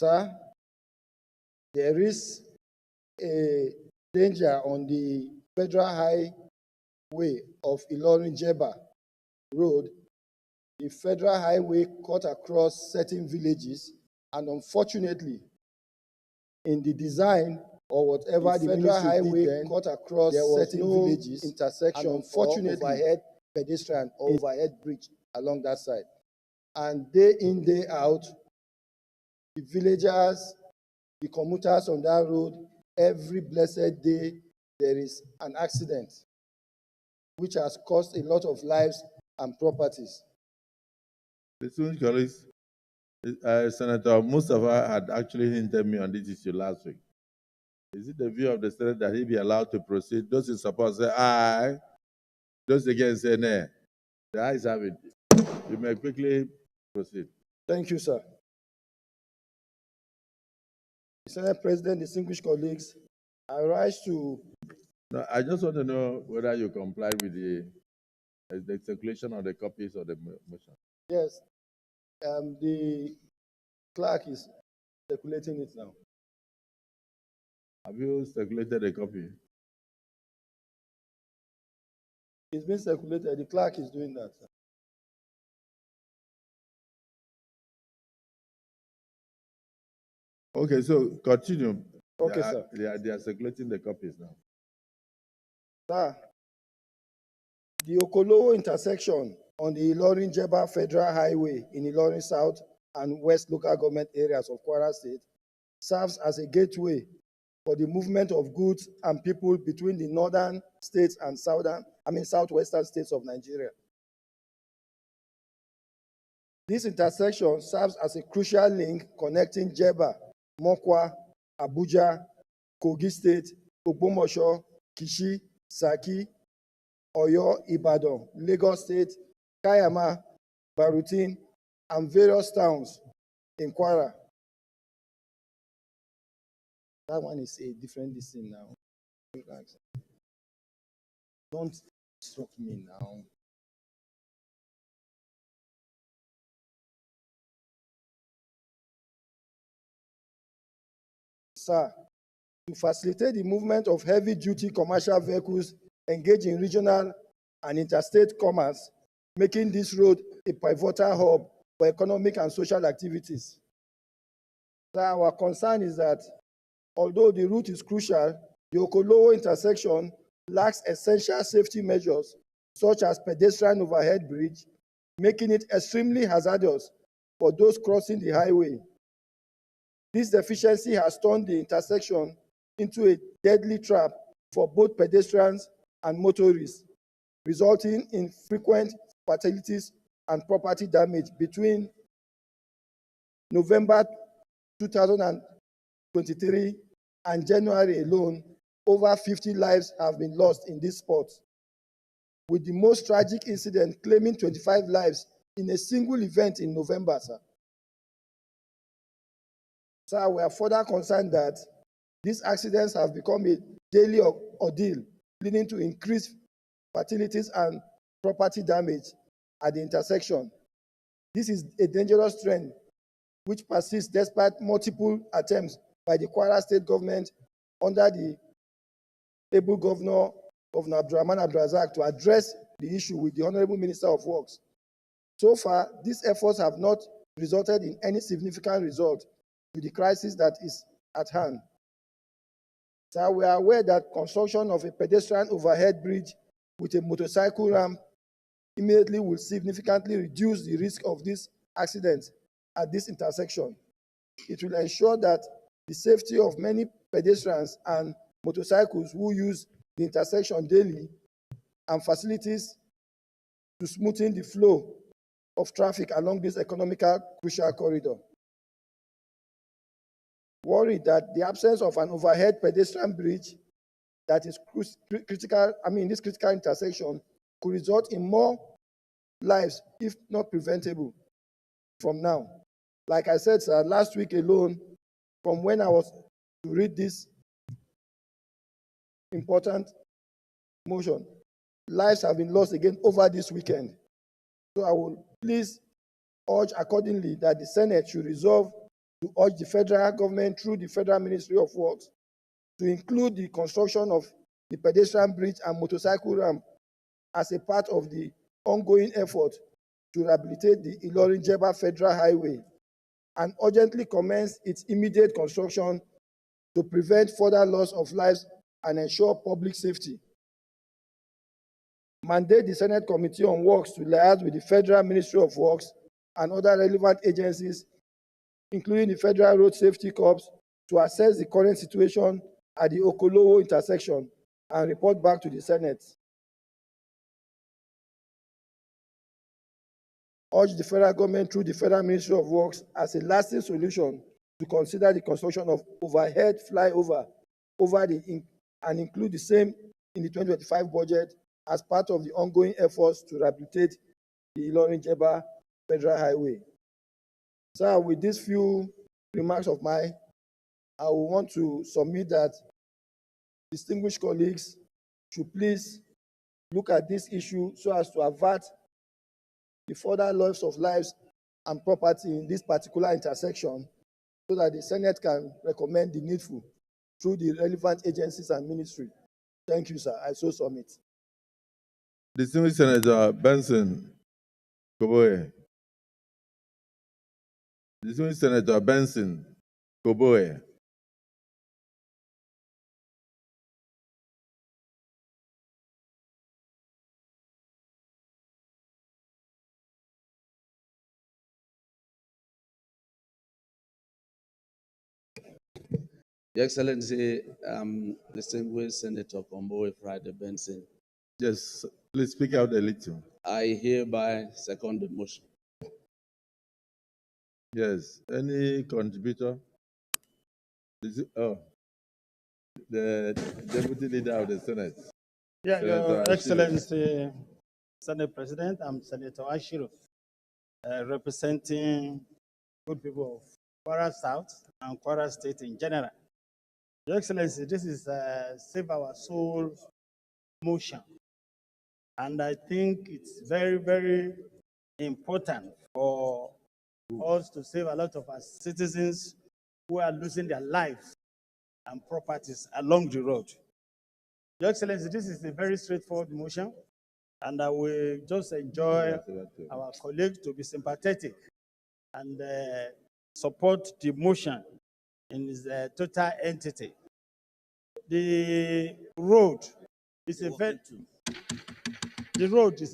Sir, there is a danger on the Federal Highway of Ilorin-Jeba Road. The Federal Highway cut across certain villages, and unfortunately, in the design or whatever the Federal Highway then, cut across there was certain villages, intersection, and unfortunately, overhead pedestrian or overhead bridge along that side. And day in, day out, the villagers, the commuters on that road, every blessed day, there is an accident, which has cost a lot of lives and properties. Distinguished colleagues, Senator Mustafa had actually hinted me on this issue last week. Is it the view of the Senate that he be allowed to proceed? Those in support say aye. Those against say nay. The ayes have it. You may quickly proceed. Thank you, sir. Senate President, distinguished colleagues, I rise to... No, I just want to know whether you complied with the circulation of the copies of the motion. Yes. The clerk is circulating it now. Have you circulated a copy? It's been circulated. The clerk is doing that, sir. Okay, so continue. Okay, sir. They are circulating the copies now. Sir, the Okolowo intersection on the Ilorin-Jeba Federal Highway in Ilorin South and West local government areas of Kwara State serves as a gateway for the movement of goods and people between the northern states and southwestern states of Nigeria. This intersection serves as a crucial link connecting Jeba, Mokwa, Abuja, Kogi State, Ogbomoso, Kishi, Saki, Oyo, Ibadan, Lagos State, Kayama, Barutin, and various towns in Kwara. That one is a different thing now. Don't instruct me now. Sir, to facilitate the movement of heavy-duty commercial vehicles engaged in regional and interstate commerce, making this road a pivotal hub for economic and social activities. Sir, our concern is that although the route is crucial, the Okolowo intersection lacks essential safety measures such as pedestrian overhead bridge, making it extremely hazardous for those crossing the highway. This deficiency has turned the intersection into a deadly trap for both pedestrians and motorists, resulting in frequent fatalities and property damage. Between November 2023 and January alone, over 50 lives have been lost in this spot, with the most tragic incident claiming 25 lives in a single event in November, sir. Sir, we are further concerned that these accidents have become a daily ordeal, leading to increased fatalities and property damage at the intersection. This is a dangerous trend which persists despite multiple attempts by the Kwara State government under the able Governor Abdurrahman Abdulrazak to address the issue with the Honorable Minister of Works. So far, these efforts have not resulted in any significant result to the crisis that is at hand. Sir, we are aware that construction of a pedestrian overhead bridge with a motorcycle ramp immediately will significantly reduce the risk of these accidents at this intersection. It will ensure that the safety of many pedestrians and motorcycles who use the intersection daily and facilities to smoothen the flow of traffic along this economical crucial corridor. Worried that the absence of an overhead pedestrian bridge that is critical, this critical intersection could result in more lives, if not preventable, from now. Like I said, sir, last week alone, from when I was to read this important motion, lives have been lost again over this weekend. So I will please urge accordingly that the Senate should resolve to urge the federal government through the Federal Ministry of Works to include the construction of the pedestrian bridge and motorcycle ramp as a part of the ongoing effort to rehabilitate the Ilorin-Jeba Federal Highway and urgently commence its immediate construction to prevent further loss of lives and ensure public safety. Mandate the Senate Committee on Works to liaise with the Federal Ministry of Works and other relevant agencies, including the Federal Road Safety Corps, to assess the current situation at the Okolowo intersection and report back to the Senate. Urge the federal government through the Federal Ministry of Works as a lasting solution to consider the construction of overhead flyover and include the same in the 2025 budget as part of the ongoing efforts to rehabilitate the Ilorin-Jeba Federal Highway. So with these few remarks of mine, I will want to submit that distinguished colleagues should please look at this issue so as to avert the further loss of lives and property in this particular intersection, so that the Senate can recommend the needful through the relevant agencies and ministry. Thank you, sir. I so submit. Distinguished Senator Benson Koboye. Distinguished Senator Benson Koboye. Your Excellency, distinguished Senator Kombowe Friday Benson, Yes, please speak out a little. I hereby second the motion. Yes, any contributor? The Deputy Leader of the Senate. Yeah, Senator Your Ashiru. Excellency, Senate President, I'm Senator Ashiru, representing good people of Kwara South and Kwara State in general. Your Excellency, this is a Save Our Soul motion. And I think it's very, very important for us to save a lot of our citizens who are losing their lives and properties along the road. Your Excellency, this is a very straightforward motion, and I will just enjoy our colleagues to be sympathetic and support the motion in its total entity. The road is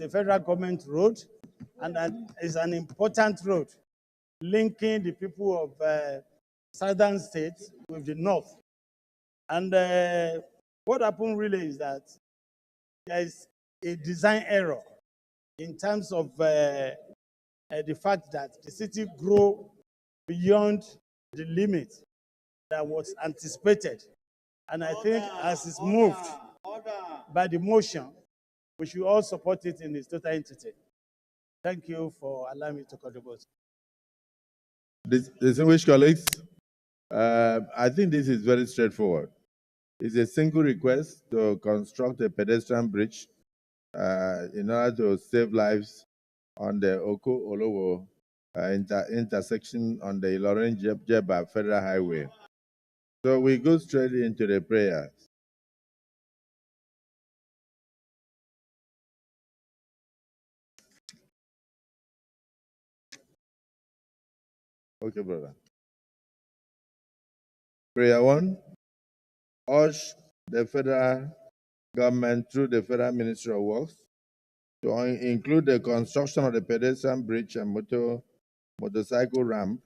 a federal government road, and is an important road linking the people of southern states with the north. And what happened really is that there is a design error in terms of the fact that the city grew beyond the limit that was anticipated. And I think as it's moved by the motion, we should all support it in its total entity. Thank you for allowing me to contribute. Distinguished colleagues, I think this is very straightforward. It's a single request to construct a pedestrian bridge in order to save lives on the Oko-Olowo intersection on the Ilorin-Jeba Federal Highway. So we go straight into the prayers. Okay, brother. Prayer 1, urge the federal government through the Federal Ministry of Works to include the construction of the pedestrian bridge and motorcycle ramp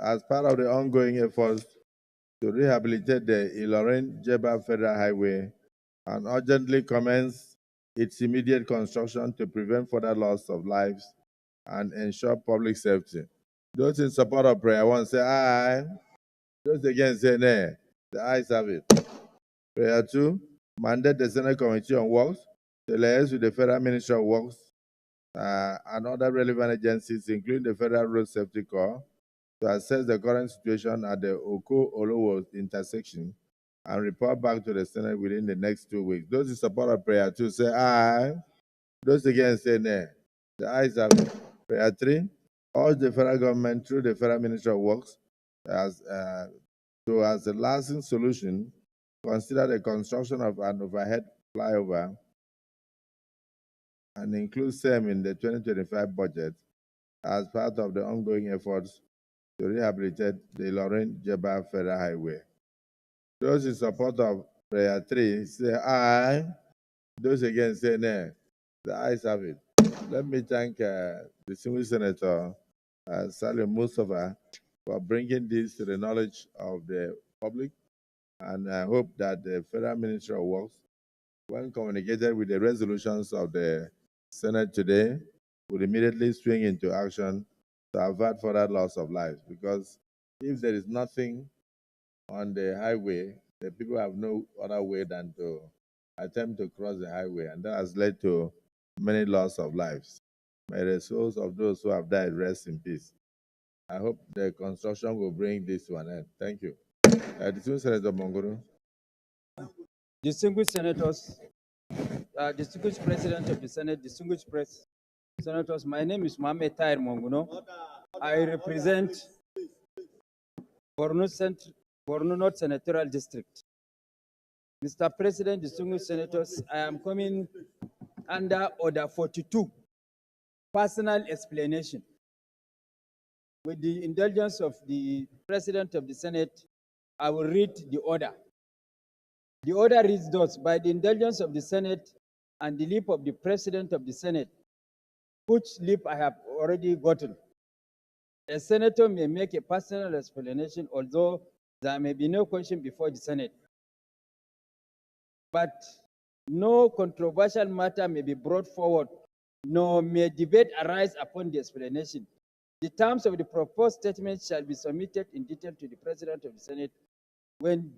as part of the ongoing efforts to rehabilitate the Ilorin-Jeba Federal Highway and urgently commence its immediate construction to prevent further loss of lives and ensure public safety. Those in support of prayer 1 say aye. Those against say nay. The ayes have it. Prayer 2, mandate the Senate Committee on Works to liaise with the Federal Ministry of Works and other relevant agencies, including the Federal Road Safety Corps, to assess the current situation at the Oko-Olowo intersection and report back to the Senate within the next 2 weeks. Those in support of prayer 2 say aye. Those against say nay. The ayes have it. Prayer 3, urge the federal government through the Federal Ministry of Works as a lasting solution, consider the construction of an overhead flyover and include same in the 2025 budget as part of the ongoing efforts to rehabilitate the Ilorin-Jeba Federal Highway. Those in support of prayer 3 say aye. Those against say nay. The ayes have it. Let me thank the distinguished Senator Salim Mustafa for bringing this to the knowledge of the public, and I hope that the Federal Ministry of Works, when communicated with the resolutions of the Senate today, will immediately swing into action to avert further loss of lives. Because if there is nothing on the highway, the people have no other way than to attempt to cross the highway, and that has led to many loss of lives. May the souls of those who have died rest in peace. I hope the construction will bring this to an end. Thank you. Distinguished Senator Mongoro. Distinguished senators, distinguished president of the Senate, distinguished senators, my name is Mohamed Tahir Monguno. I represent Borno North Senatorial District. Mr. President, distinguished senators, I am coming under Order 42, personal explanation. With the indulgence of the President of the Senate, I will read the order. The order reads thus: by the indulgence of the Senate and the leave of the President of the Senate, which leave I have already gotten, a senator may make a personal explanation, although there may be no question before the Senate. But no controversial matter may be brought forward, nor may debate arise upon the explanation. The terms of the proposed statement shall be submitted in detail to the President of the Senate when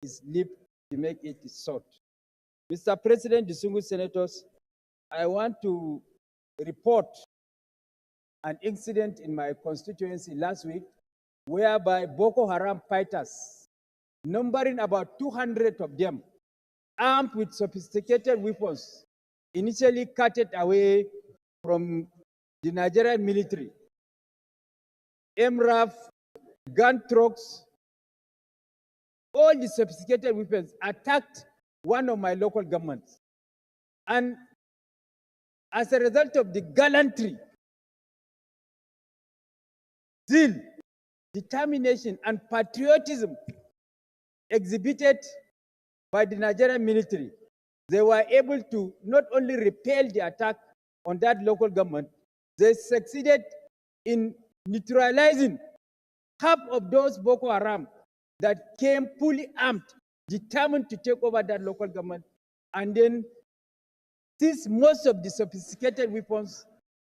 his leave to make it is sought. Mr. President, distinguished senators, I want to report an incident in my constituency last week whereby Boko Haram fighters, numbering about 200 of them, armed with sophisticated weapons, initially carted away from the Nigerian military. MRAF, gun trucks, all the sophisticated weapons attacked one of my local governments. And as a result of the gallantry, zeal, determination, and patriotism exhibited by the Nigerian military, they were able to not only repel the attack on that local government, they succeeded in neutralizing half of those Boko Haram that came fully armed, determined to take over that local government, and then seize most of the sophisticated weapons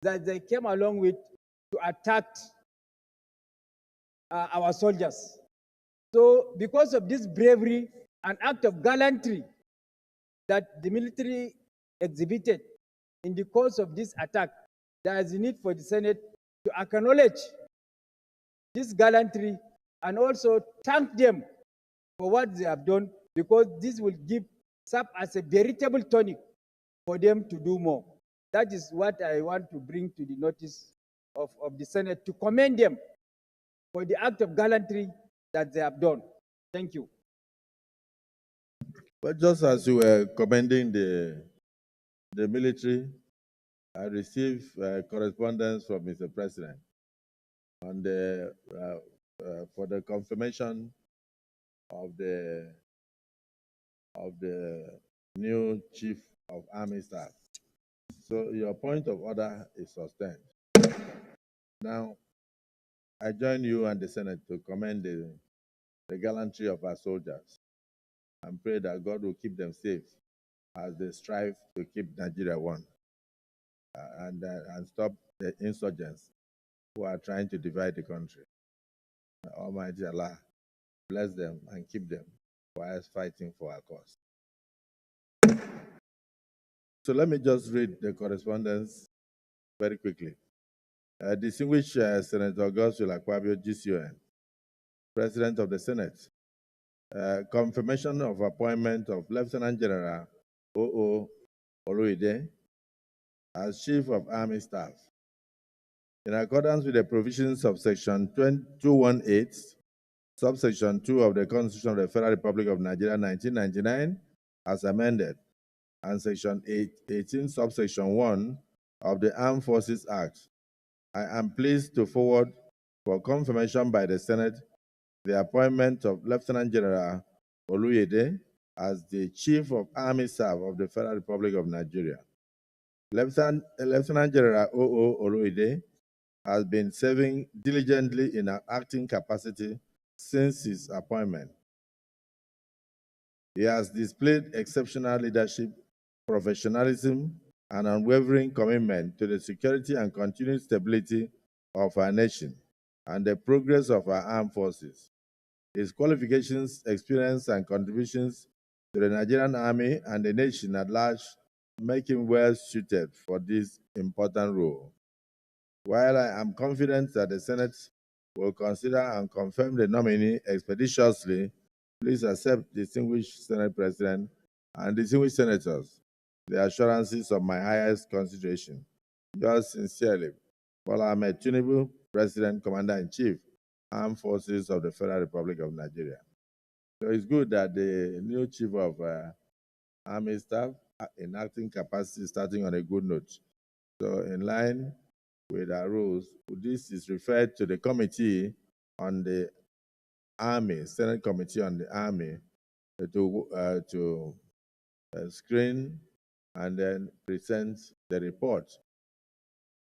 that they came along with to attack our soldiers. So because of this bravery, an act of gallantry that the military exhibited in the course of this attack, there is a need for the Senate to acknowledge this gallantry and also thank them for what they have done, because this will serve as a veritable tonic for them to do more. That is what I want to bring to the notice of the Senate, to commend them for the act of gallantry that they have done. Thank you. But just as you were commending the military, I received correspondence from Mr. President on the for the confirmation of the new Chief of Army Staff. So your point of order is sustained. Now, I join you and the Senate to commend the gallantry of our soldiers and pray that God will keep them safe as they strive to keep Nigeria one and stop the insurgents who are trying to divide the country. Almighty Allah bless them and keep them while fighting for our cause. So let me just read the correspondence very quickly. Distinguished Senator Godswill Akpabio, GCON, President of the Senate, confirmation of appointment of Lieutenant General O.O. Oluide as Chief of Army Staff. In accordance with the provisions of Section 218, subsection 2 of the Constitution of the Federal Republic of Nigeria 1999, as amended, and Section 18, subsection 1 of the Armed Forces Act, I am pleased to forward for confirmation by the Senate the appointment of Lieutenant General Oluyede as the Chief of Army Staff of the Federal Republic of Nigeria. Lieutenant General O.O. Oluyede has been serving diligently in an acting capacity since his appointment. He has displayed exceptional leadership, professionalism, and unwavering commitment to the security and continued stability of our nation and the progress of our armed forces. His qualifications, experience, and contributions to the Nigerian Army and the nation at large make him well suited for this important role. While I am confident that the Senate will consider and confirm the nominee expeditiously, please accept, distinguished Senate President and distinguished senators, the assurances of my highest consideration. Yours sincerely, Bola Ahmed Tinubu, President, Commander-in-Chief, Armed Forces of the Federal Republic of Nigeria. So it's good that the new Chief of Army Staff in acting capacity is starting on a good note. So in line with our rules, this is referred to the Committee on the Army, Senate Committee on the Army, to screen and then present the report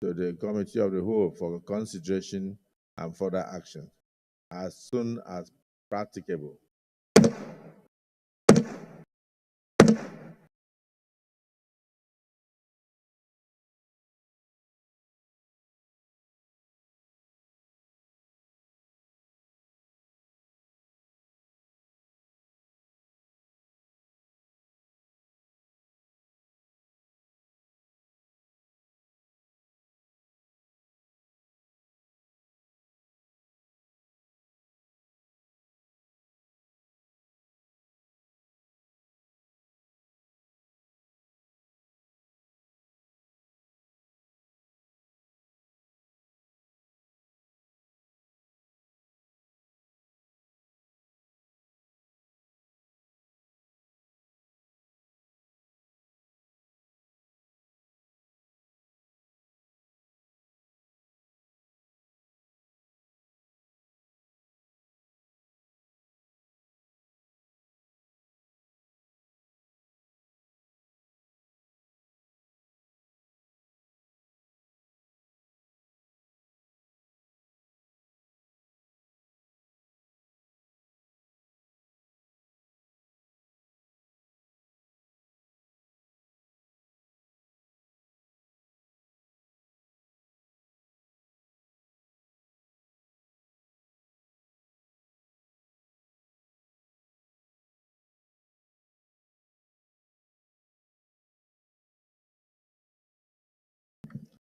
to the Committee of the Whole for consideration and further action as soon as practicable.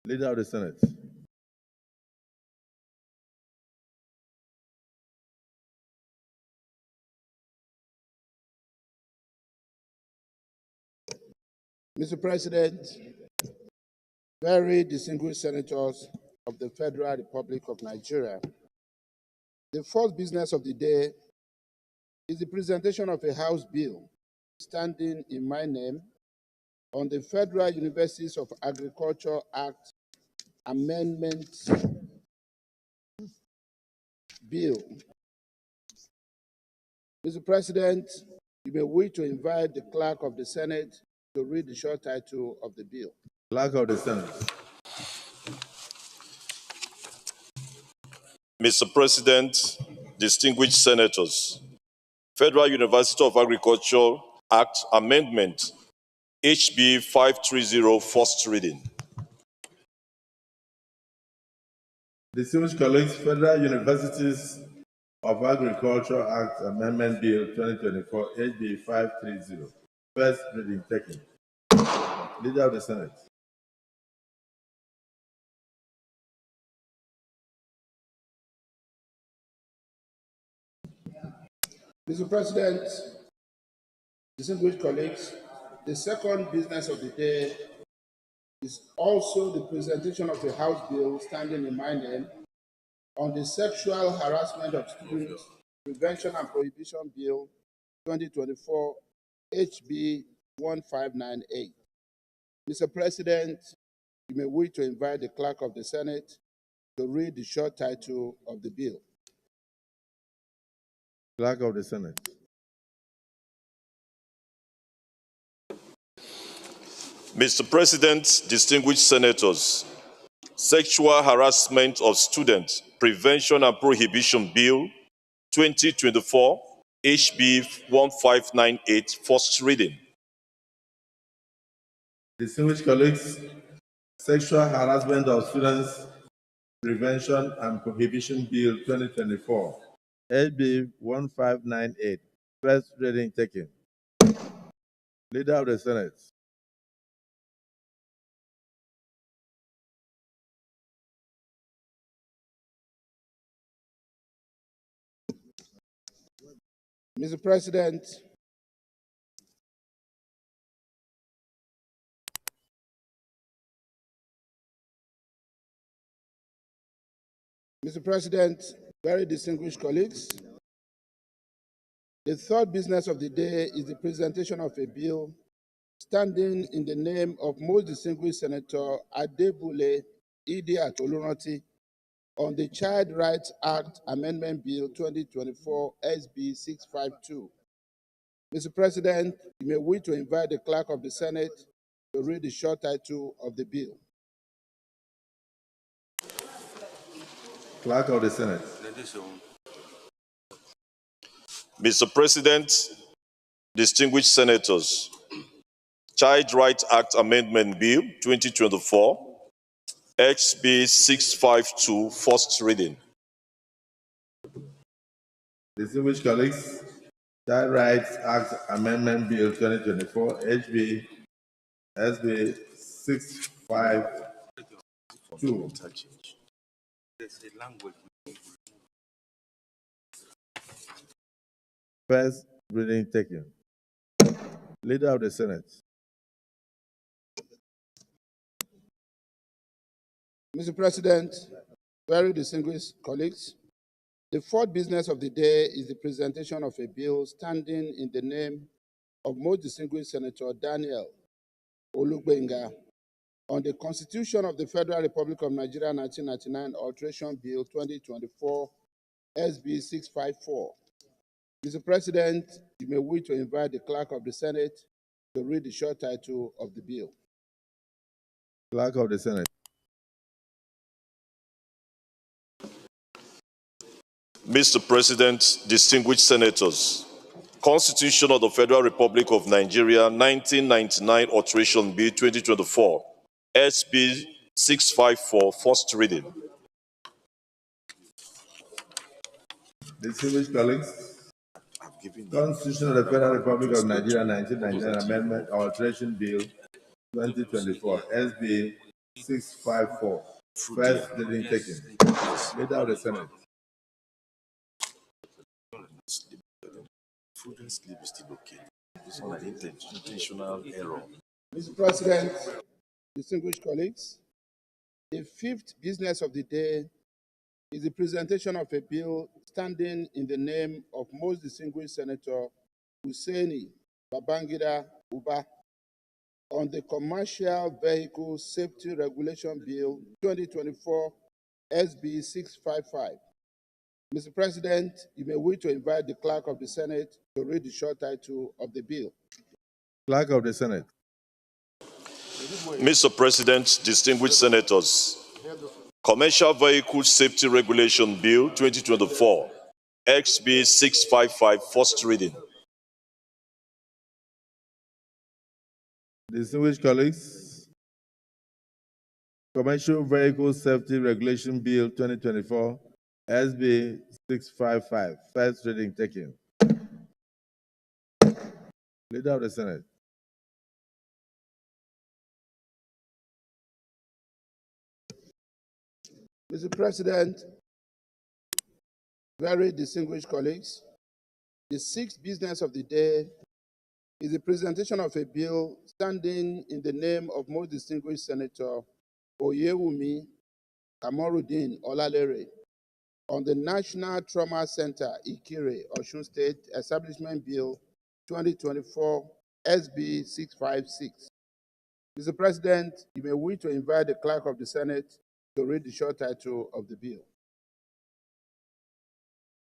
Leader of the Senate. Mr. President, very distinguished senators of the Federal Republic of Nigeria, the first business of the day is the presentation of a House bill standing in my name on the Federal Universities of Agriculture Act Amendment Bill. Mr. President, you may wish to invite the Clerk of the Senate to read the short title of the bill. Clerk of the Senate. Mr. President, distinguished senators, Federal University of Agriculture Act Amendment, HB 530, first reading. Distinguished colleagues, Federal Universities of Agriculture Act Amendment Bill 2024, HB 530. First reading taken. Leader of the Senate. Mr. President, distinguished colleagues, the second business of the day is also the presentation of a House bill standing in my name on the Sexual Harassment of Students Prevention and Prohibition Bill 2024 HB 1598. Mr. President, you may wish to invite the Clerk of the Senate to read the short title of the bill. Clerk of the Senate. Mr. President, distinguished senators, Sexual Harassment of Students Prevention and Prohibition Bill 2024 HB 1598, first reading. Distinguished colleagues, Sexual Harassment of Students Prevention and Prohibition Bill 2024, HB 1598, first reading taken. Leader of the Senate. Mr. President, very distinguished colleagues, the third business of the day is the presentation of a bill standing in the name of most distinguished Senator Adebule Idi Atoluranti on the Child Rights Act Amendment Bill 2024 SB 652. Mr. President, you may wish to invite the Clerk of the Senate to read the short title of the bill. Clerk of the Senate. Mr. President, distinguished senators, Child Rights Act Amendment Bill 2024 HB 652, first reading. Distinguished colleagues, Child Rights Act Amendment Bill 2024, HB SB 652. First reading taken. Leader of the Senate. Mr. President, very distinguished colleagues, the fourth business of the day is the presentation of a bill standing in the name of most distinguished Senator Daniel Olugbenga on the Constitution of the Federal Republic of Nigeria 1999 Alteration Bill 2024 SB 654. Mr. President, you may wish to invite the Clerk of the Senate to read the short title of the bill. Clerk of the Senate. Mr. President, distinguished senators, Constitution of the Federal Republic of Nigeria 1999 Alteration Bill 2024 SB 654, first reading. Distinguished colleagues, Constitution of the Federal Republic of Nigeria 1999 Amendment or Alteration Bill 2024 SB 654, first reading taken. Leader of the Senate. Prudent sleep is still okay. It's not an intentional error. Mr. President, distinguished colleagues, the fifth business of the day is the presentation of a bill standing in the name of most distinguished Senator Hussaini Babangida Uba on the Commercial Vehicle Safety Regulation Bill 2024 SB 655. Mr. President, you may wish to invite the Clerk of the Senate to read the short title of the bill. Clerk of the Senate. Mr. President, distinguished senators, Commercial Vehicle Safety Regulation Bill 2024 XB 655, first reading. Distinguished colleagues, Commercial Vehicle Safety Regulation Bill 2024 SB 655, first reading taken. Leader of the Senate. Mr. President, very distinguished colleagues, the sixth business of the day is the presentation of a bill standing in the name of most distinguished Senator Oyewumi Kamorudin Olalere on the National Trauma Center, Ikire, Osun State Establishment Bill 2024 SB 656. Mr. President, you may wish to invite the Clerk of the Senate to read the short title of the bill.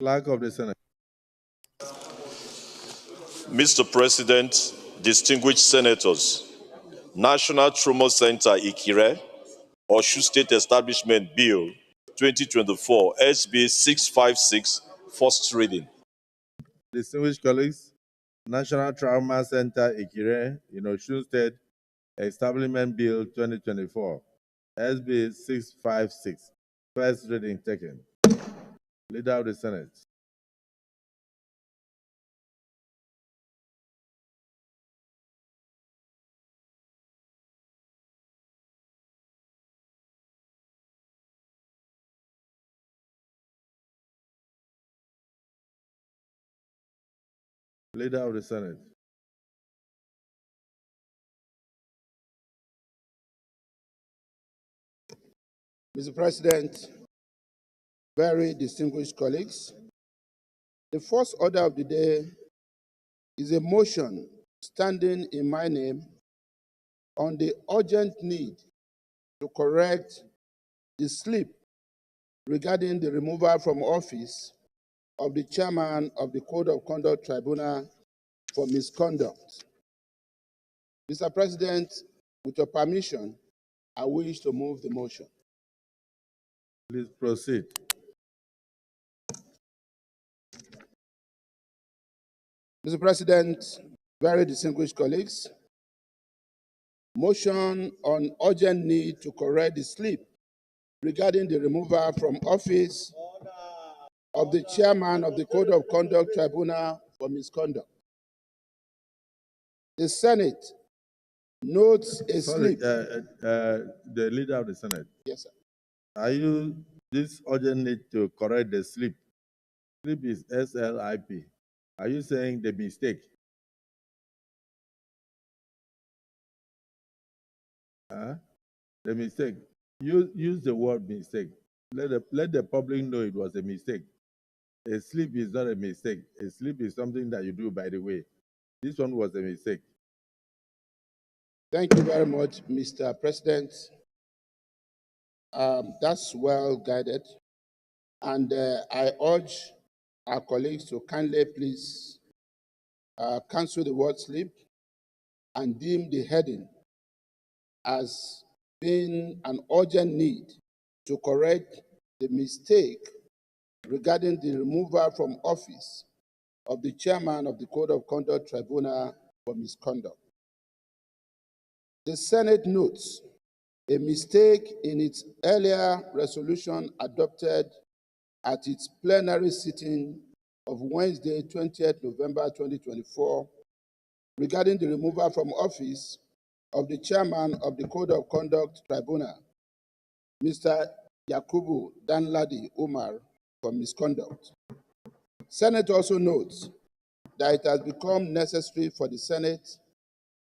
Clerk of the Senate. Mr. President, distinguished senators, National Trauma Center Ikire, Osun State Establishment Bill 2024 SB 656, first reading. Distinguished colleagues, National Trauma Center Ikire in Osun State Establishment Bill 2024, SB 656, first reading taken. Leader of the Senate. Leader of the Senate. Mr. President, very distinguished colleagues, the first order of the day is a motion standing in my name on the urgent need to correct the slip regarding the removal from office of the chairman of the Code of Conduct Tribunal for misconduct. Mr. President, with your permission, I wish to move the motion. Please proceed. Mr. President, very distinguished colleagues, motion on urgent need to correct the slip regarding the removal from office of the chairman of the Code of Conduct Tribunal for misconduct. The Senate notes a Sorry, slip. the Leader of the Senate. Yes, sir. Are you this urgent need to correct the slip? Slip is SLIP. Are you saying the mistake? The mistake. Use the word mistake. Let the public know it was a mistake. A slip is not a mistake. A slip is something that you do by the way. This one was a mistake. Thank you very much, Mr. President. That's well guided. And I urge our colleagues to kindly please cancel the word slip and deem the heading as being an urgent need to correct the mistake regarding the removal from office of the chairman of the Code of Conduct Tribunal for misconduct. The Senate notes a mistake in its earlier resolution adopted at its plenary sitting of Wednesday, 20th November 2024, regarding the removal from office of the chairman of the Code of Conduct Tribunal, Mr. Yakubu Danladi Umar, for misconduct. Senate also notes that it has become necessary for the Senate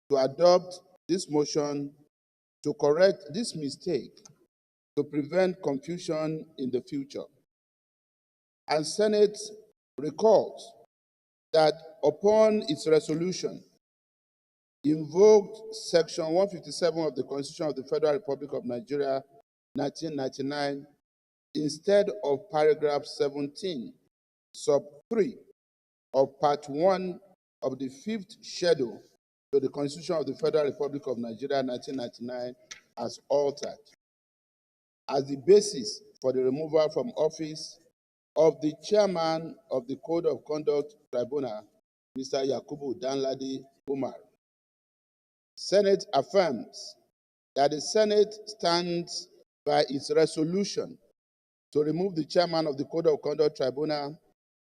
to adopt this motion to correct this mistake to prevent confusion in the future. And Senate recalls that upon its resolution, invoked Section 157 of the Constitution of the Federal Republic of Nigeria, 1999, instead of paragraph 17, sub 3 of Part 1 of the 5th Schedule to the Constitution of the Federal Republic of Nigeria, 1999, as altered, as the basis for the removal from office of the chairman of the Code of Conduct Tribunal, Mr. Yakubu Danladi Umar. Senate affirms that the Senate stands by its resolution to remove the chairman of the Code of Conduct Tribunal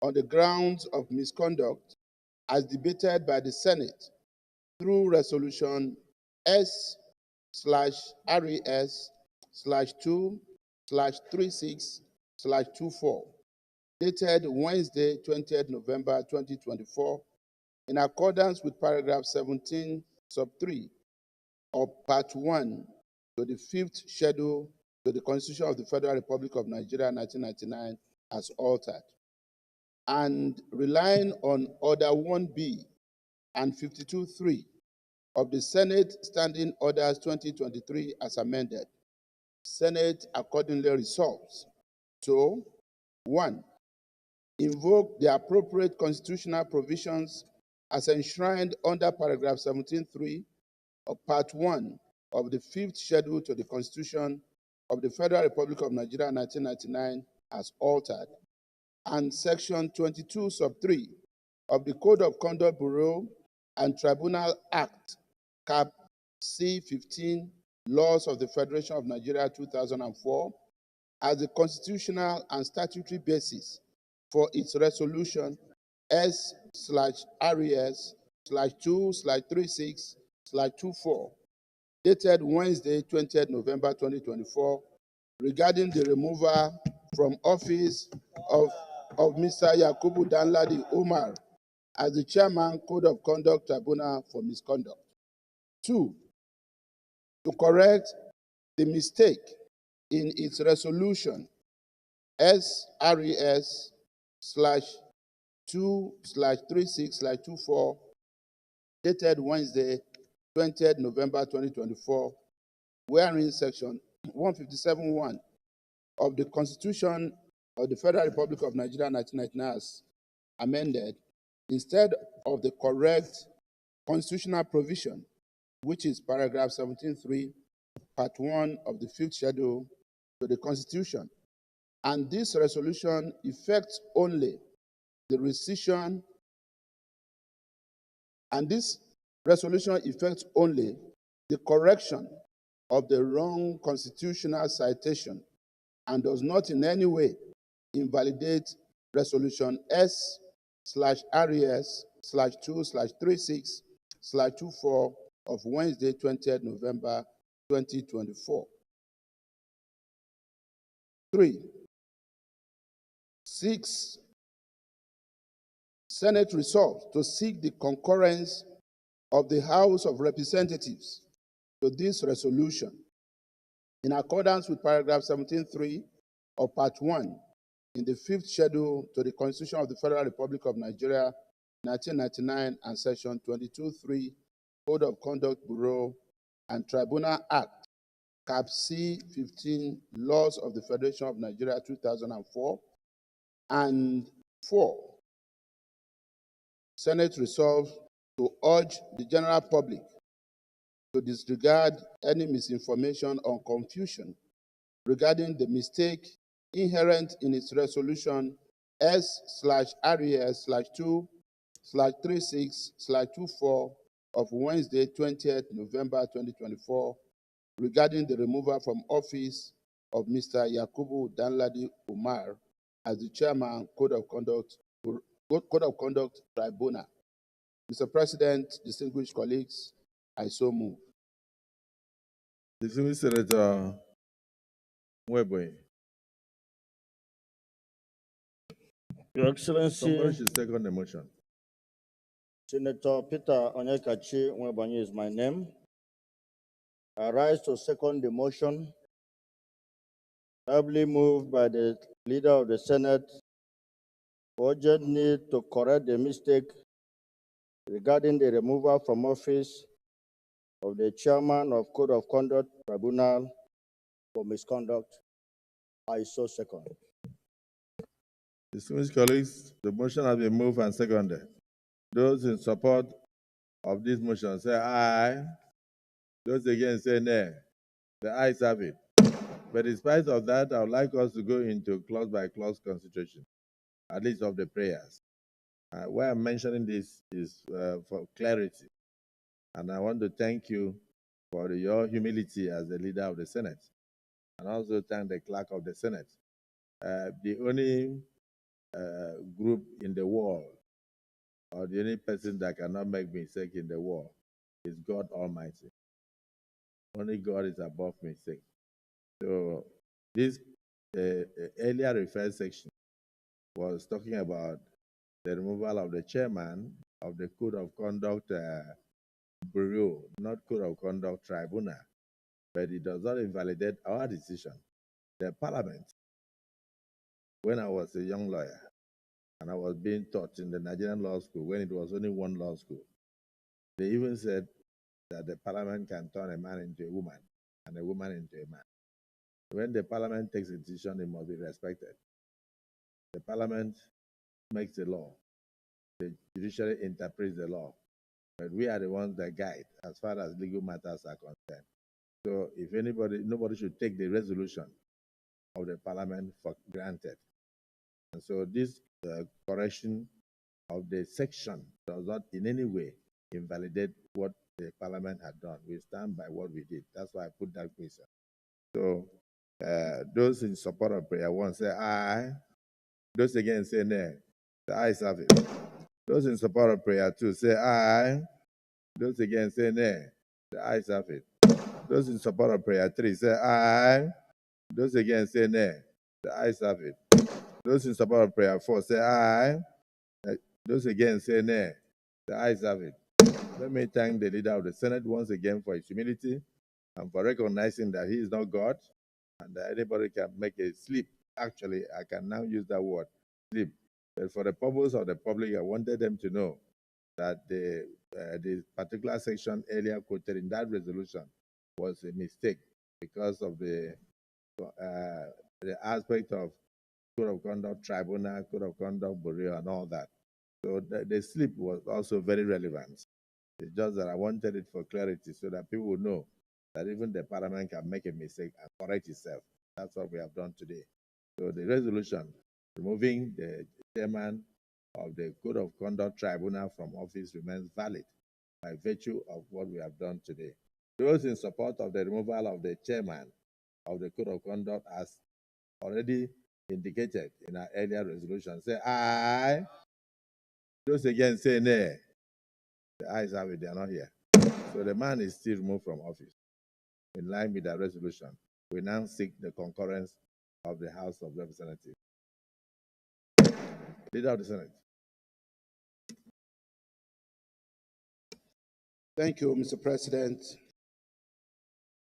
on the grounds of misconduct as debated by the Senate through resolution S/RES/2/36/24, dated Wednesday, 20th November 2024, in accordance with paragraph 17, sub 3 of Part 1 to the 5th schedule to the Constitution of the Federal Republic of Nigeria 1999 as altered, and relying on Order 1B and 52.3 of the Senate Standing Orders 2023 as amended, Senate accordingly resolves to 1. Invoke the appropriate constitutional provisions as enshrined under paragraph 17.3 of Part 1 of the 5th schedule to the Constitution of the Federal Republic of Nigeria 1999 as altered, and Section 22, sub 3 of the Code of Conduct Bureau and Tribunal Act, Cap C-15, Laws of the Federation of Nigeria 2004, as the constitutional and statutory basis for its resolution S/RES/2/36/24, dated Wednesday, 20th November 2024, regarding the removal from office of Mr. Yakubu Danladi Umar as the Chairman, Code of Conduct Tribunal for misconduct. 2, to correct the mistake in its resolution S/RES/2/36/24, dated Wednesday, 20th November 2024, wherein Section 157(1) of the Constitution of the Federal Republic of Nigeria 1999 as amended, instead of the correct constitutional provision, which is paragraph 17.3, part 1 of the 5th schedule to the Constitution. And this resolution affects only the rescission, and this resolution affects only the correction of the wrong constitutional citation and does not in any way invalidate resolution S/RES/2/36/24 of Wednesday, 20th November 2024. 3, 6, Senate resolves to seek the concurrence of the House of Representatives to this resolution in accordance with paragraph 17.3 of Part 1 in the 5th schedule to the Constitution of the Federal Republic of Nigeria 1999 and Section 22.3 Code of Conduct Bureau and Tribunal Act, Cap C-15, Laws of the Federation of Nigeria 2004, and 4, Senate resolves to urge the general public to disregard any misinformation or confusion regarding the mistake inherent in its resolution S/RES/2/36/24 of Wednesday, 20th November 2024, regarding the removal from office of Mr. Yakubu Danladi Umar as the Chairman, Code of Conduct Tribunal. Mr. President, distinguished colleagues, I so move. Distinguished Senator Nweboye. Your Excellency, Somebody should second the motion. Senator Peter Onyekachi Nwebanye is my name. I rise to second the motion, ably moved by the Leader of the Senate for urgent need to correct the mistake regarding the removal from office of the Chairman of Code of Conduct Tribunal for misconduct. I so second. Distinguished colleagues, the motion has been moved and seconded. Those in support of this motion say aye. Those against say nay. The ayes have it. But in spite of that, I would like us to go into clause-by-clause consideration, at least of the prayers. Why I'm mentioning this is for clarity. And I want to thank you for your humility as the leader of the Senate, and also thank the clerk of the Senate. The only group in the world, or the only person that cannot make mistake in the world, is God Almighty. Only God is above mistake. So this earlier referred section was talking about the removal of the chairman of the Code of Conduct Bureau, not Code of Conduct Tribunal, but it does not invalidate our decision. The Parliament, when I was a young lawyer and I was being taught in the Nigerian law school when it was only one law school, they even said that the Parliament can turn a man into a woman and a woman into a man. When the Parliament takes a decision, it must be respected. The Parliament makes the law. The judiciary interprets the law. But we are the ones that guide as far as legal matters are concerned. So if nobody should take the resolution of the Parliament for granted. And so this correction of the section does not in any way invalidate what the Parliament had done. We stand by what we did. That's why I put that question. So those in support of prayer one say aye. Those against say nay. The ayes have it. Those in support of prayer two say aye. Those against say nay. The ayes have it. Those in support of prayer three say aye. Those against say nay. The ayes have it. Those in support of prayer four say aye. Those against say nay. The ayes have it. Let me thank the leader of the Senate once again for his humility and for recognizing that he is not God and that anybody can make a slip. Actually, I can now use that word, slip. But for the purpose of the public, I wanted them to know that the particular section earlier quoted in that resolution was a mistake because of the aspect of Code of Conduct Tribunal, Code of Conduct Bureau, and all that. So the slip was also very relevant. It's just that I wanted it for clarity so that people will know that even the Parliament can make a mistake and correct itself. That's what we have done today. So the resolution removing the chairman of the Code of Conduct Tribunal from office remains valid by virtue of what we have done today. Those in support of the removal of the chairman of the Code of Conduct as already indicated in our earlier resolution say aye. Those against say nay. The ayes have it, they are not here. So the man is still removed from office. In line with that resolution, we now seek the concurrence of the House of Representatives. Leader of the Senate. Thank you, Mr. President.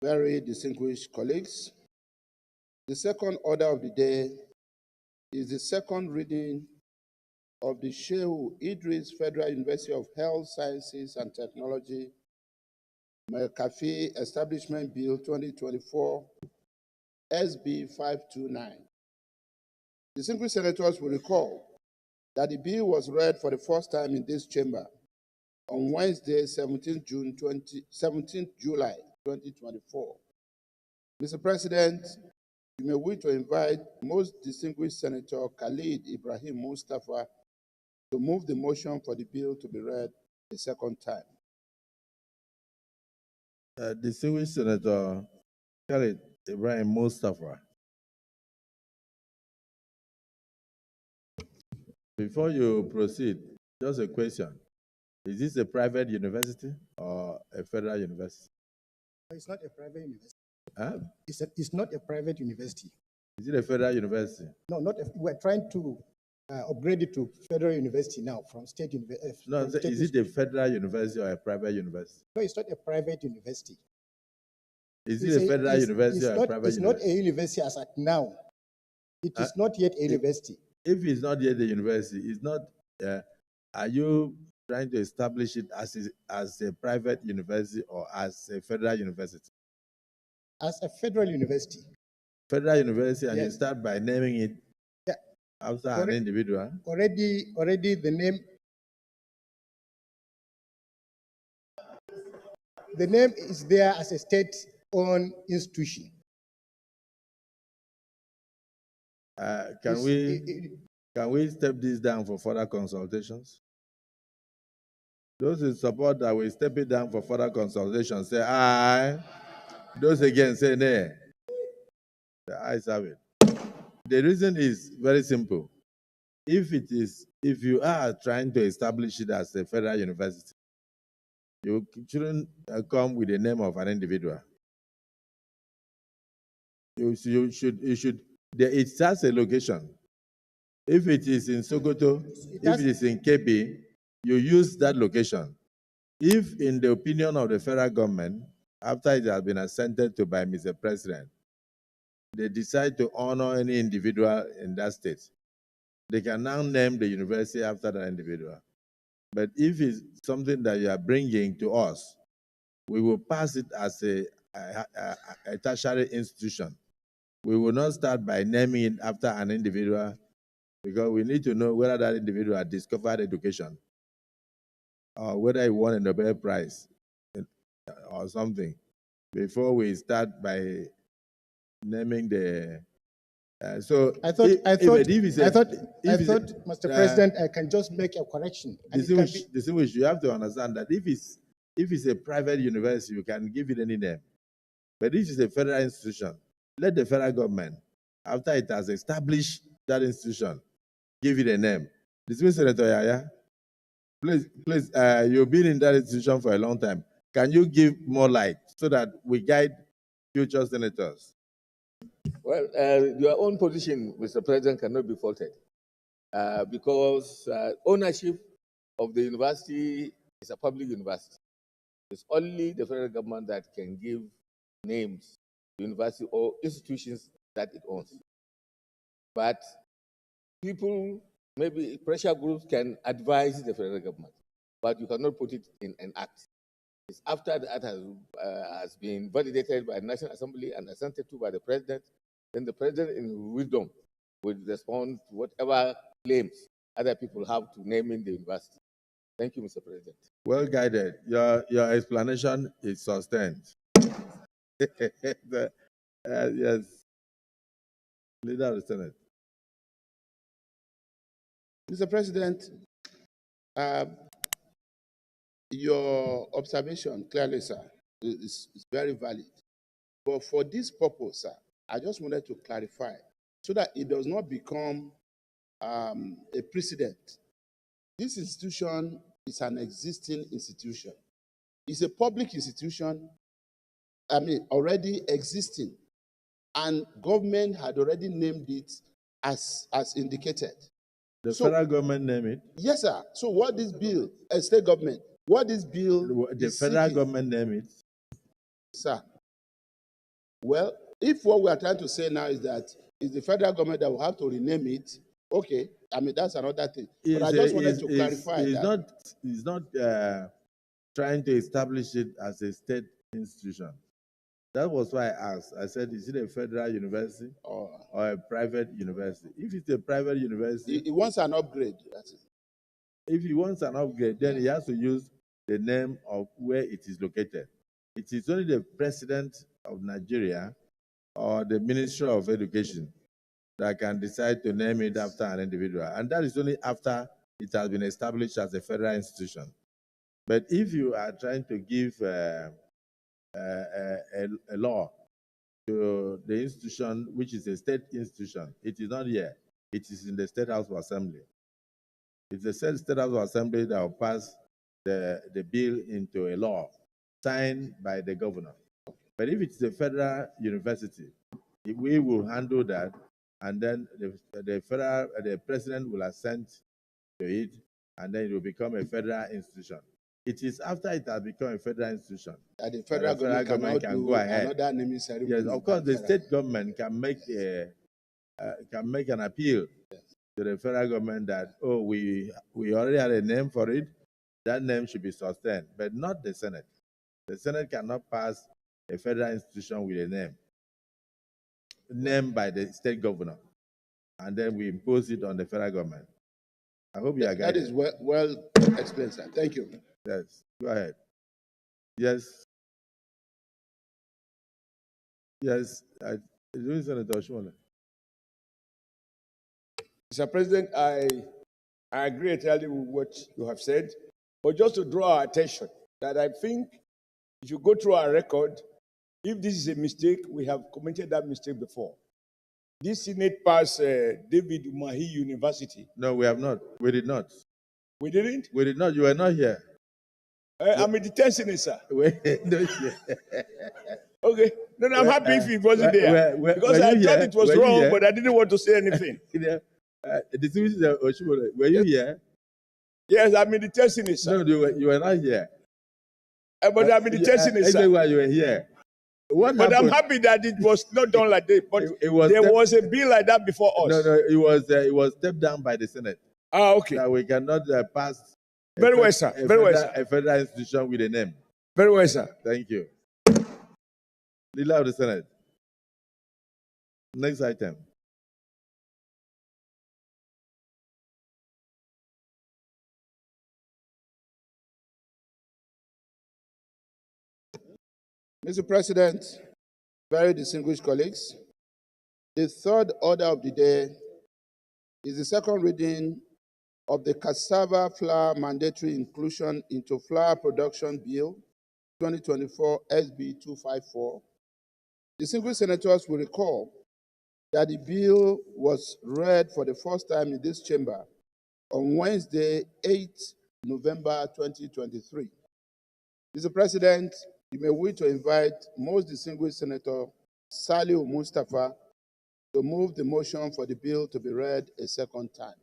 Very distinguished colleagues. The second order of the day is the second reading of the Shehu Idris Federal University of Health Sciences and Technology McAfee Establishment Bill 2024, SB 529. Distinguished senators will recall that the bill was read for the first time in this chamber on Wednesday, 17 July 2024. Mr. President, you may wish to invite most distinguished Senator Khalid Ibrahim Mustafa to move the motion for the bill to be read a second time. Distinguished Senator Khalid Ibrahim Mustafa. Before you proceed, just a question. Is this a private university or a federal university? It's not a private university. Huh? It's not a private university. Is it a federal university? No, we're trying to upgrade it to federal university now from state university. No, is it a federal university or a private university? No, it's not a private university. Is it a federal university or a private university? It's not a university as at now. It is not yet a university. If it's not yet a university, it's not. Are you trying to establish it as a private university or as a federal university? As a federal university. Federal university, and yes. You start by naming it after an individual. Already the name is there as a state-owned institution. Can we step this down for further consultations? Those in support that we step it down for further consultations say aye. Those against say nay. The ayes have it. The reason is very simple. If you are trying to establish it as a federal university, you shouldn't come with the name of an individual. It has a location. If it is in Sokoto, if it is in Kepi, you use that location. If, in the opinion of the federal government, after it has been assented to by Mr. President, they decide to honor any individual in that state, they can now name the university after that individual. But if it's something that you are bringing to us, we will pass it as a tertiary institution. We will not start by naming it after an individual, because we need to know whether that individual had discovered education or whether he won a Nobel Prize or something before we start by naming the. Mr. President, I can just make a correction. Distinguished, you have to understand that if it's a private university, you can give it any name. But if it's a federal institution, let the federal government, after it has established that institution, give it a name. Distinguished Senator Yaya, please, you've been in that institution for a long time. Can you give more light so that we guide future senators? Well, your own position, Mr. President, cannot be faulted because ownership of the university is a public university. It's only the federal government that can give names to university or institutions that it owns. But people, maybe pressure groups, can advise the federal government, but you cannot put it in an act. It's after the act has been validated by the National Assembly and assented to by the President. Then the President, in wisdom, will respond to whatever claims other people have to naming the university. Thank you, Mr. President. Well guided. Your explanation is sustained. Yes. Leader of the Senate. Mr. President, your observation, clearly, sir, is very valid. But for this purpose, sir, I just wanted to clarify so that it does not become a precedent. This institution is an existing institution. It's a public institution, already existing, and government had already named it as indicated. The federal government name it? Yes, sir. So what this bill, state government, what this bill... The federal government name it? Sir, well, if what we are trying to say now is that it's the federal government that will have to rename it, okay, that's another thing. But I just wanted to clarify that. He's not trying to establish it as a state institution. That was why I asked. I said, is it a federal university or a private university? If it's a private university... He wants an upgrade, that's it. If he wants an upgrade, then he has to use the name of where it is located. It is only the President of Nigeria or the Ministry of Education that can decide to name it after an individual. And that is only after it has been established as a federal institution. But if you are trying to give a law to the institution, which is a state institution, it is not here. It is in the State House of Assembly. It's the State House of Assembly that will pass the bill into a law signed by the governor. But if it's a federal university, we will handle that, and then the president will assent to it, and then it will become a federal institution. It is after it has become a federal institution that the federal government can go ahead. Another naming ceremony. Yes, of course, the state government can make an appeal to the federal government that, oh, we already had a name for it. That name should be sustained, but not the Senate. The Senate cannot pass a federal institution with a name named by the state governor, and then we impose it on the federal government. I hope you are guided. That is well explained, sir. Thank you. Yes, go ahead. Yes. Yes, Senator Oshimole. Mr. President, I agree entirely with what you have said, but just to draw our attention that I think if you go through our record, if this is a mistake, we have committed that mistake before. This Senate passed David Umahi University. No, we have not. We did not. We didn't? We did not. You were not here. I'm a detention, sir. Okay. No, I'm happy if it wasn't there. Because I thought it was wrong, but I didn't want to say anything. Were you here? Yes, I'm meditating it, sir. No, you were not here. But I'm meditating it, sir. Everywhere you were here. What But I'm happened? happy that it was not done like this. But It was there was a bill like that before us. No, it was stepped down by the Senate. Ah, okay. That we cannot pass Very well, sir. Very well, sir. a federal institution with a name. Very well, sir. Thank you. Leader of the Senate. Next item. Mr. President, very distinguished colleagues, the third order of the day is the second reading of the Cassava Flour Mandatory Inclusion into Flour Production Bill 2024 SB 254. Distinguished senators will recall that the bill was read for the first time in this chamber on Wednesday, 8 November 2023. Mr. President, you may wish to invite most distinguished Senator Saliu Mustafa to move the motion for the bill to be read a second time.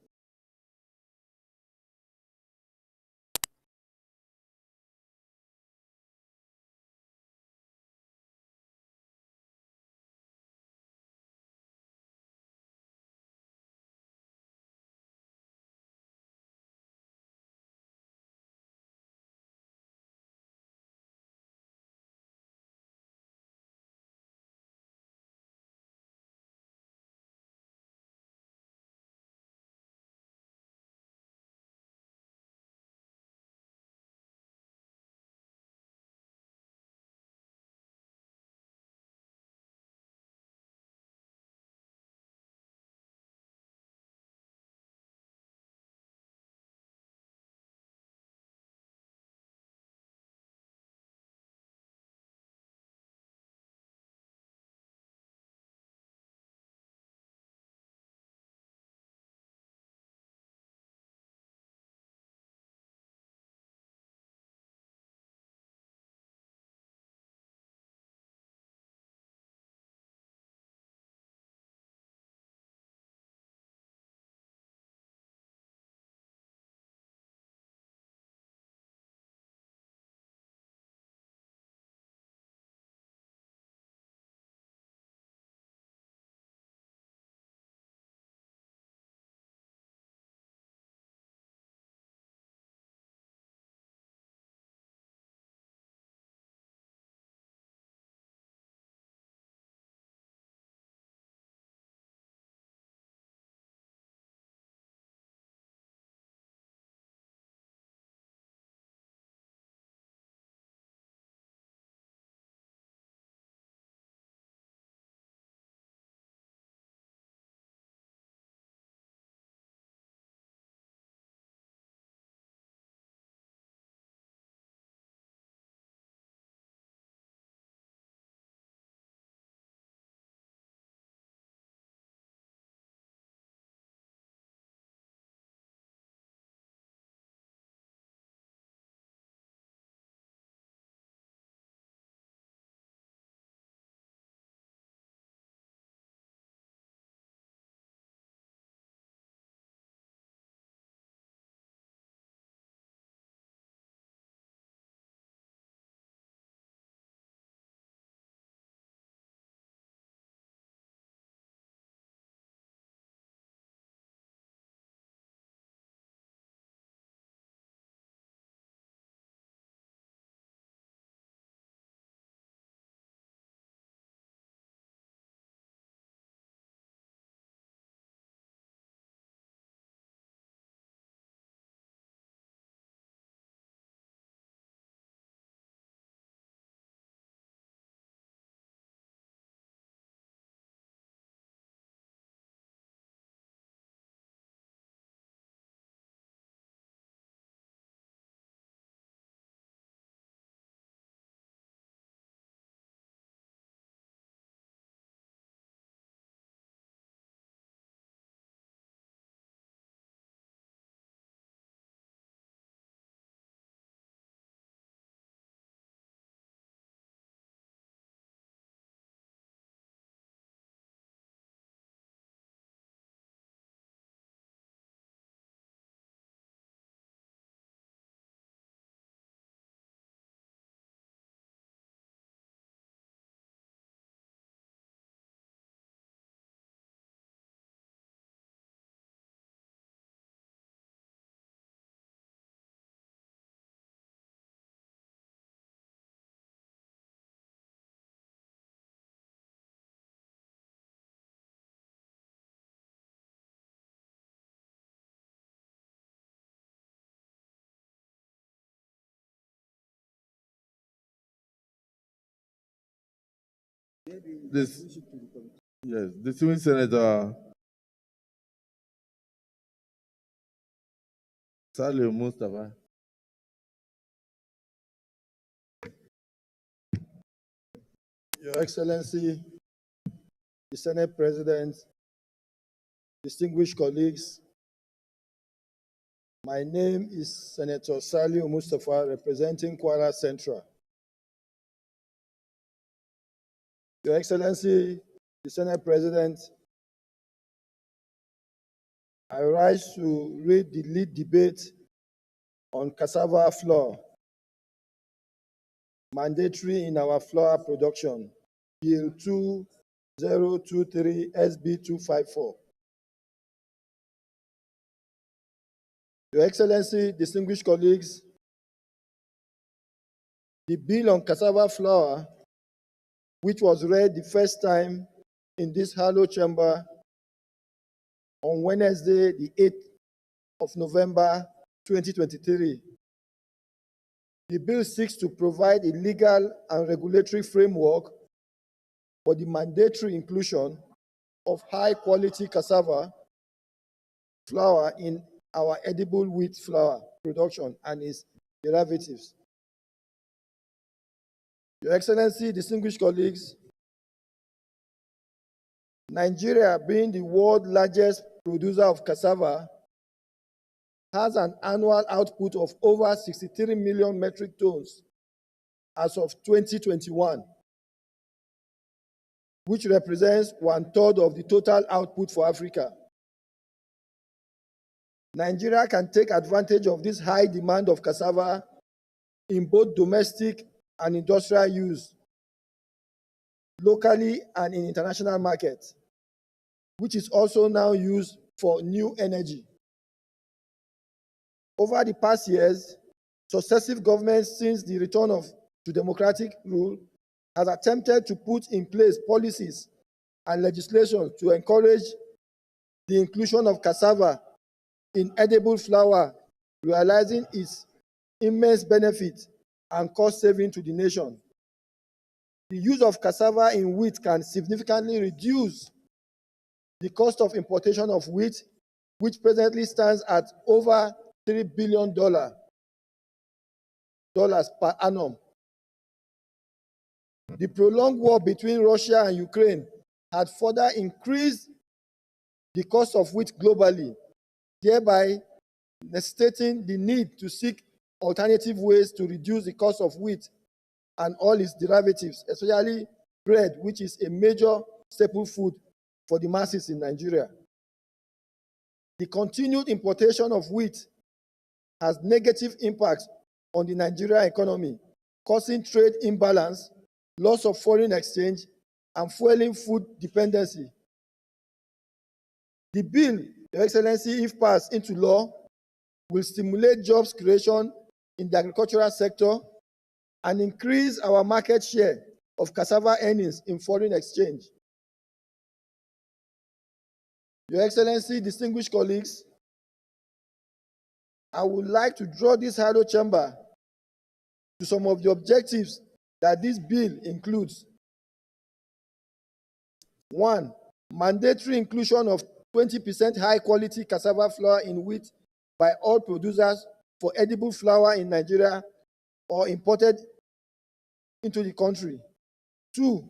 This, yes, distinguished Senator Salih Mustafa. Your Excellency, the Senate President, distinguished colleagues, my name is Senator Salih Mustafa, representing Kwara Central. Your Excellency, the Senate President, I rise to read the lead debate on cassava flour, mandatory in our flour production, Bill 2023 SB 254. Your Excellency, distinguished colleagues, the bill on cassava flour, which was read the first time in this hollow chamber on Wednesday, the 8th of November, 2023. The bill seeks to provide a legal and regulatory framework for the mandatory inclusion of high-quality cassava flour in our edible wheat flour production and its derivatives. Your Excellency, distinguished colleagues, Nigeria, being the world's largest producer of cassava, has an annual output of over 63 million metric tons as of 2021, which represents 1/3 of the total output for Africa. Nigeria can take advantage of this high demand of cassava in both domestic and industrial use, locally and in international markets, which is also now used for new energy. Over the past years, successive governments since the return to democratic rule has attempted to put in place policies and legislation to encourage the inclusion of cassava in edible flour, realizing its immense benefit and cost saving to the nation. The use of cassava in wheat can significantly reduce the cost of importation of wheat, which presently stands at over $3 billion per annum. The prolonged war between Russia and Ukraine had further increased the cost of wheat globally, thereby necessitating the need to seek alternative ways to reduce the cost of wheat and all its derivatives, especially bread, which is a major staple food for the masses in Nigeria. The continued importation of wheat has negative impacts on the Nigerian economy, causing trade imbalance, loss of foreign exchange, and fueling food dependency. The bill, Your Excellency, if passed into law, will stimulate jobs creation in the agricultural sector and increase our market share of cassava earnings in foreign exchange. Your Excellency, distinguished colleagues, I would like to draw this hollow chamber to some of the objectives that this bill includes. 1. Mandatory inclusion of 20% high-quality cassava flour in wheat by all producers for edible flour in Nigeria or imported into the country. 2.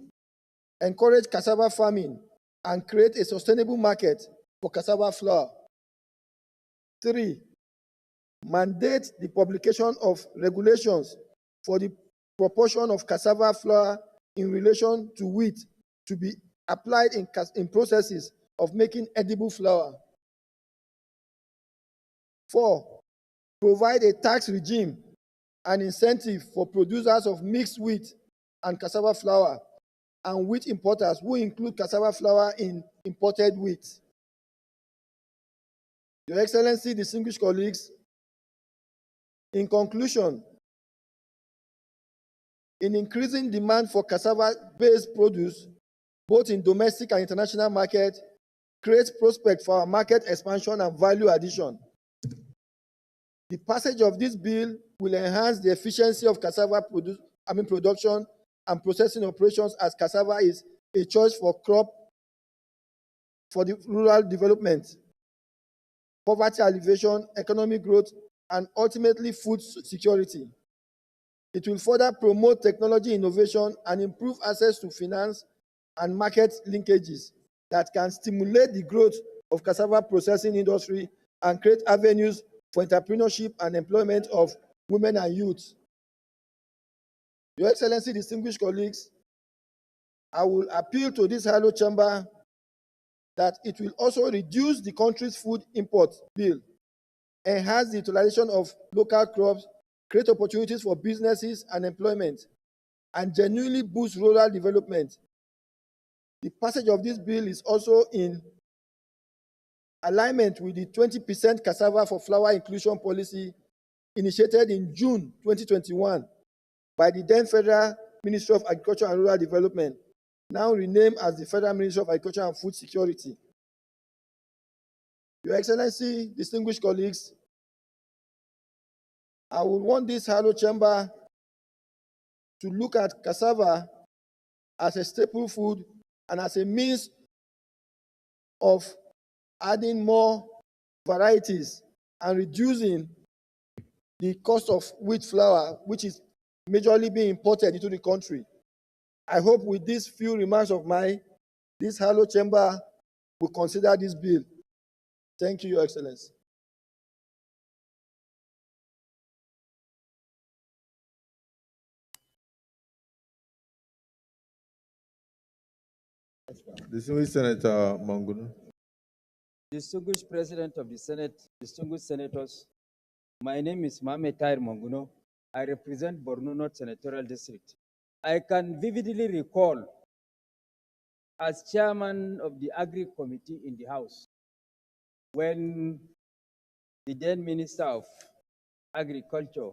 Encourage cassava farming and create a sustainable market for cassava flour. 3. Mandate the publication of regulations for the proportion of cassava flour in relation to wheat to be applied in processes of making edible flour. 4. Provide a tax regime and incentive for producers of mixed wheat and cassava flour and wheat importers who include cassava flour in imported wheat. Your Excellency, distinguished colleagues, in conclusion, in increasing demand for cassava-based produce, both in domestic and international markets, creates prospects for our market expansion and value addition. The passage of this bill will enhance the efficiency of cassava production and processing operations, as cassava is a choice for crop for the rural development, poverty alleviation, economic growth, and ultimately food security. It will further promote technology innovation and improve access to finance and market linkages that can stimulate the growth of cassava processing industry and create avenues for entrepreneurship and employment of women and youth. Your Excellency, distinguished colleagues, I will appeal to this Halo chamber that it will also reduce the country's food import bill, enhance the utilization of local crops, create opportunities for businesses and employment, and genuinely boost rural development. The passage of this bill is also in alignment with the 20% cassava for flour inclusion policy initiated in June 2021 by the then Federal Ministry of Agriculture and Rural Development, now renamed as the Federal Ministry of Agriculture and Food Security. Your Excellency, distinguished colleagues, I would want this Halo chamber to look at cassava as a staple food and as a means of adding more varieties and reducing the cost of wheat flour, which is majorly being imported into the country. I hope with these few remarks of mine, this Halo chamber will consider this bill. Thank you, Your Excellency. Distinguished Senator Monguno. Distinguished President of the Senate, distinguished senators, my name is Mohamed Tahir Monguno. I represent Borno North Senatorial District. I can vividly recall, as chairman of the Agri Committee in the House, when the then Minister of Agriculture,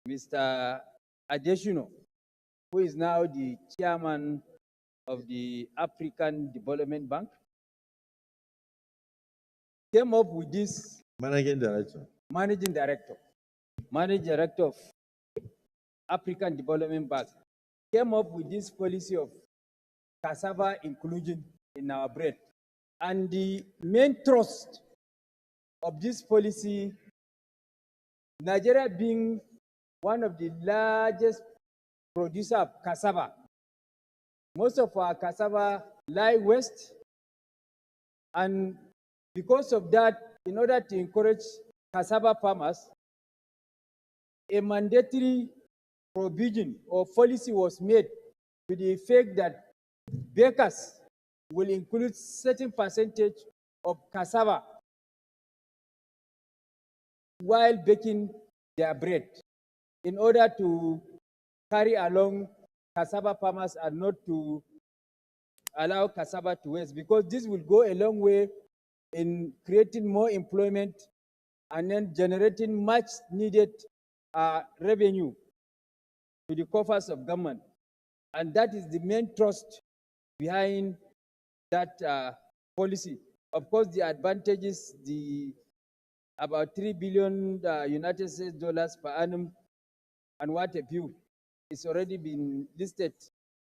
Mr. Adesina, who is now the chairman of the African Development Bank, came up with this Managing Director. managing director of African Development Bank, came up with this policy of cassava inclusion in our bread. And the main thrust of this policy, Nigeria being one of the largest producer of cassava, most of our cassava lie west, and because of that, in order to encourage cassava farmers, a mandatory provision or policy was made to the effect that bakers will include certain percentage of cassava while baking their bread, in order to carry along cassava farmers and not to allow cassava to waste, because this will go a long way in creating more employment and then generating much needed revenue to the coffers of government. And that is the main thrust behind that policy. Of course, the advantages, the about $3 billion United States dollars per annum and what have you, it's already been listed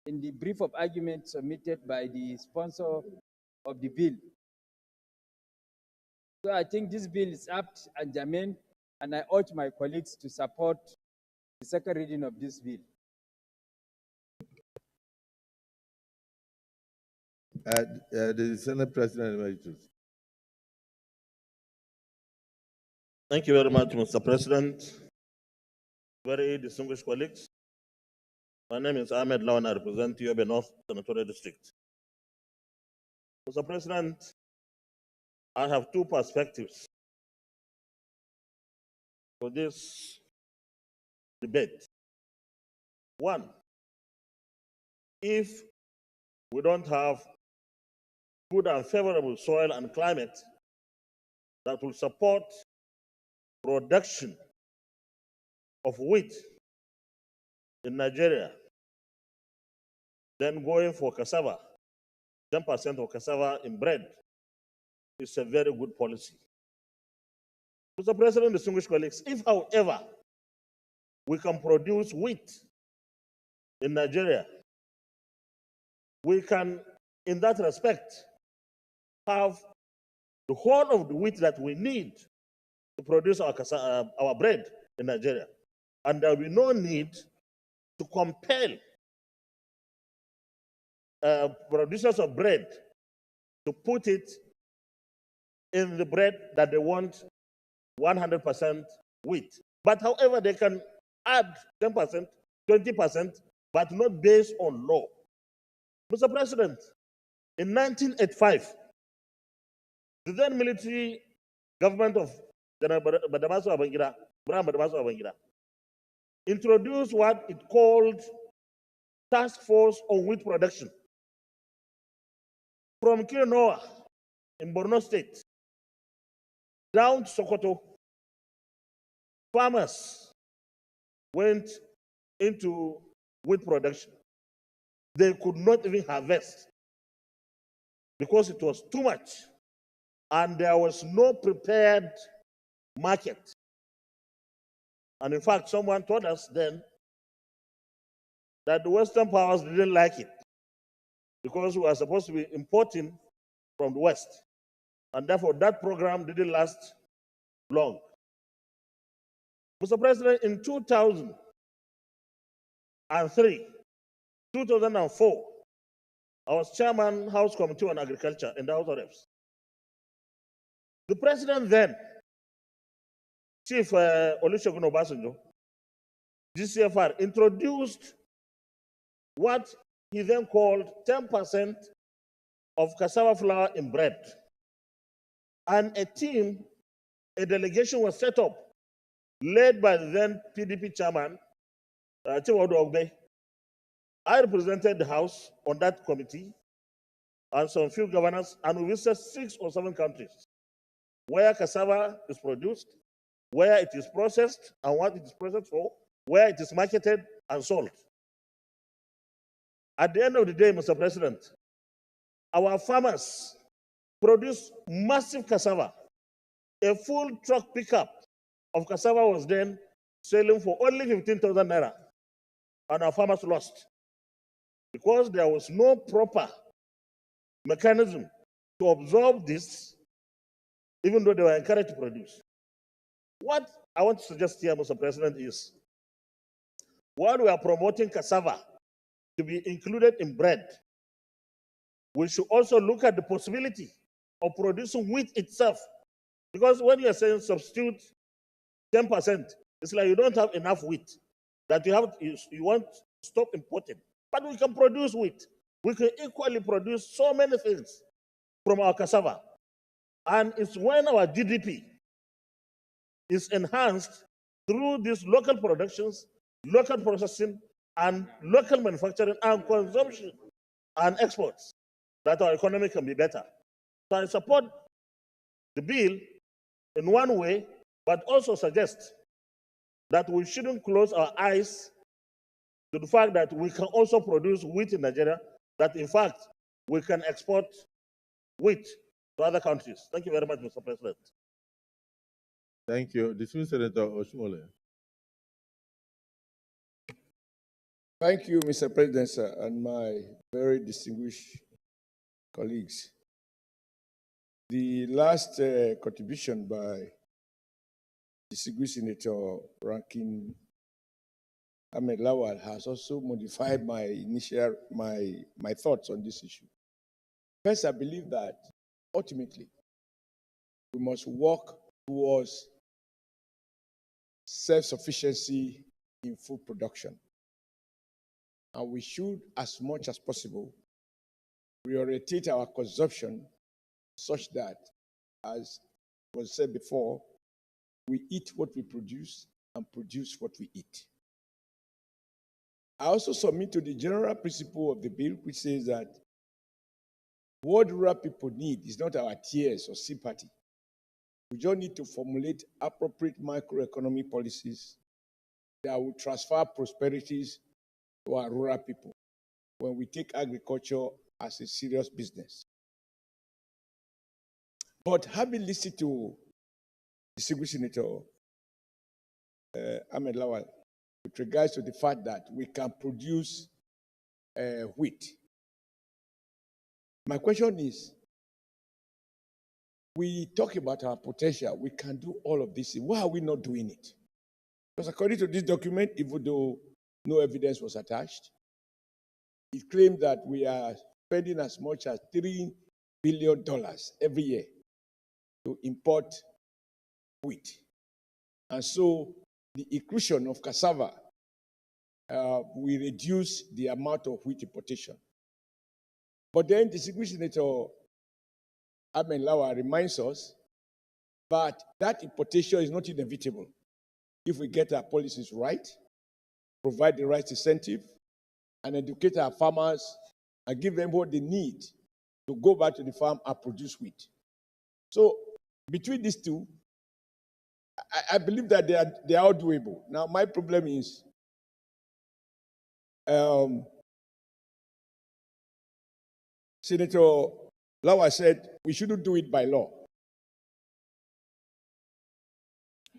in the brief of argument submitted by the sponsor of the bill. So I think this bill is apt and germane, and I urge my colleagues to support the second reading of this bill. The Senate President Emeritus. Thank you very much, Mr. President. Very distinguished colleagues. My name is Ahmed Lawan. I represent Yobe North Senatorial District. Mr. President, I have two perspectives for this debate. One, if we don't have good and favorable soil and climate that will support production of wheat in Nigeria, then going for cassava, 10% of cassava in bread, is a very good policy. Mr. President, distinguished colleagues, if, however, we can produce wheat in Nigeria, we can, in that respect, have the whole of the wheat that we need to produce our bread in Nigeria. And there will be no need to compel producers of bread to put it in the bread that they want 100% wheat. But however, they can add 10%, 20%, but not based on law. Mr. President, in 1985, the then military government of General Badamaso Babangida introduced what it called Task Force on Wheat Production. From Kirinoa in Borno State down to Sokoto, farmers went into wheat production. They could not even harvest because it was too much and there was no prepared market. And in fact, someone told us then that the Western powers didn't like it because we were supposed to be importing from the West. And therefore, that program didn't last long. Mr. President, in 2003, 2004, I was chairman House Committee on Agriculture in the House of Reps. The president then, Chief Olusegun Obasanjo, GCFR, introduced what he then called 10% of cassava flour in bread. And a team, a delegation was set up, led by the then PDP chairman, Chiwado Ogbe. I represented the House on that committee and some few governors, and we visited 6 or 7 countries where cassava is produced, where it is processed and what it is processed for, where it is marketed and sold. At the end of the day, Mr. President, our farmers produce massive cassava. A full truck pickup of cassava was then selling for only 15,000 naira, and our farmers lost because there was no proper mechanism to absorb this, even though they were encouraged to produce. What I want to suggest here, Mr. President, is while we are promoting cassava to be included in bread, we should also look at the possibility of producing wheat itself. Because when you are saying substitute 10%, it's like you don't have enough wheat that you want to stop importing. But we can produce wheat. We can equally produce so many things from our cassava. And it's when our GDP is enhanced through these local productions, local processing, and local manufacturing and consumption and exports that our economy can be better. So I support the bill in one way, but also suggest that we shouldn't close our eyes to the fact that we can also produce wheat in Nigeria, that in fact we can export wheat to other countries. Thank you very much, Mr. President. Thank you. Dismissed Senator Oshmole. Thank you, Mr. President, sir, and my very distinguished colleagues. The last contribution by distinguished Senator Ranking Ahmed Lawal has also modified my initial my thoughts on this issue. First, I believe that ultimately we must work towards self-sufficiency in food production. And we should, as much as possible, prioritize our consumption such that, as was said before, we eat what we produce and produce what we eat. I also submit to the general principle of the bill, which says that what rural people need is not our tears or sympathy. We just need to formulate appropriate microeconomic policies that will transfer prosperities to our rural people when we take agriculture as a serious business. But having listened to distinguished Senator Ahmed Lawal with regards to the fact that we can produce wheat. My question is, we talk about our potential. We can do all of this. Why are we not doing it? Because according to this document, even though no evidence was attached, it claimed that we are spending as much as $3 billion every year to import wheat. And so the inclusion of cassava will reduce the amount of wheat importation. But then Distinguished Senator Ahmed Lawa reminds us that importation is not inevitable if we get our policies right, provide the right incentive, and educate our farmers and give them what they need to go back to the farm and produce wheat. So between these two, I believe that they are all doable. Now, my problem is Senator Lawa said we shouldn't do it by law.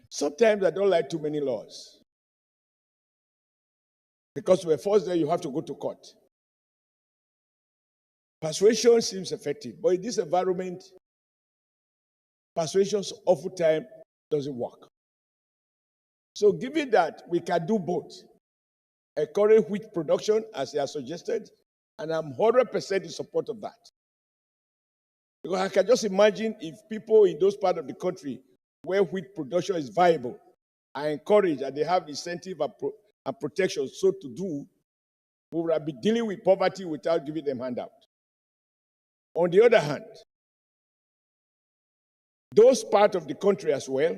Sometimes I don't like too many laws. Because we're forced there, you have to go to court. Persuasion seems effective, but in this environment, persuasion oftentimes doesn't work. So given that we can do both, encourage wheat production as they are suggested, and I'm 100% in support of that. Because I can just imagine if people in those parts of the country where wheat production is viable are encouraged and they have incentive and protection so to do, we will be dealing with poverty without giving them handout. On the other hand, those parts of the country as well,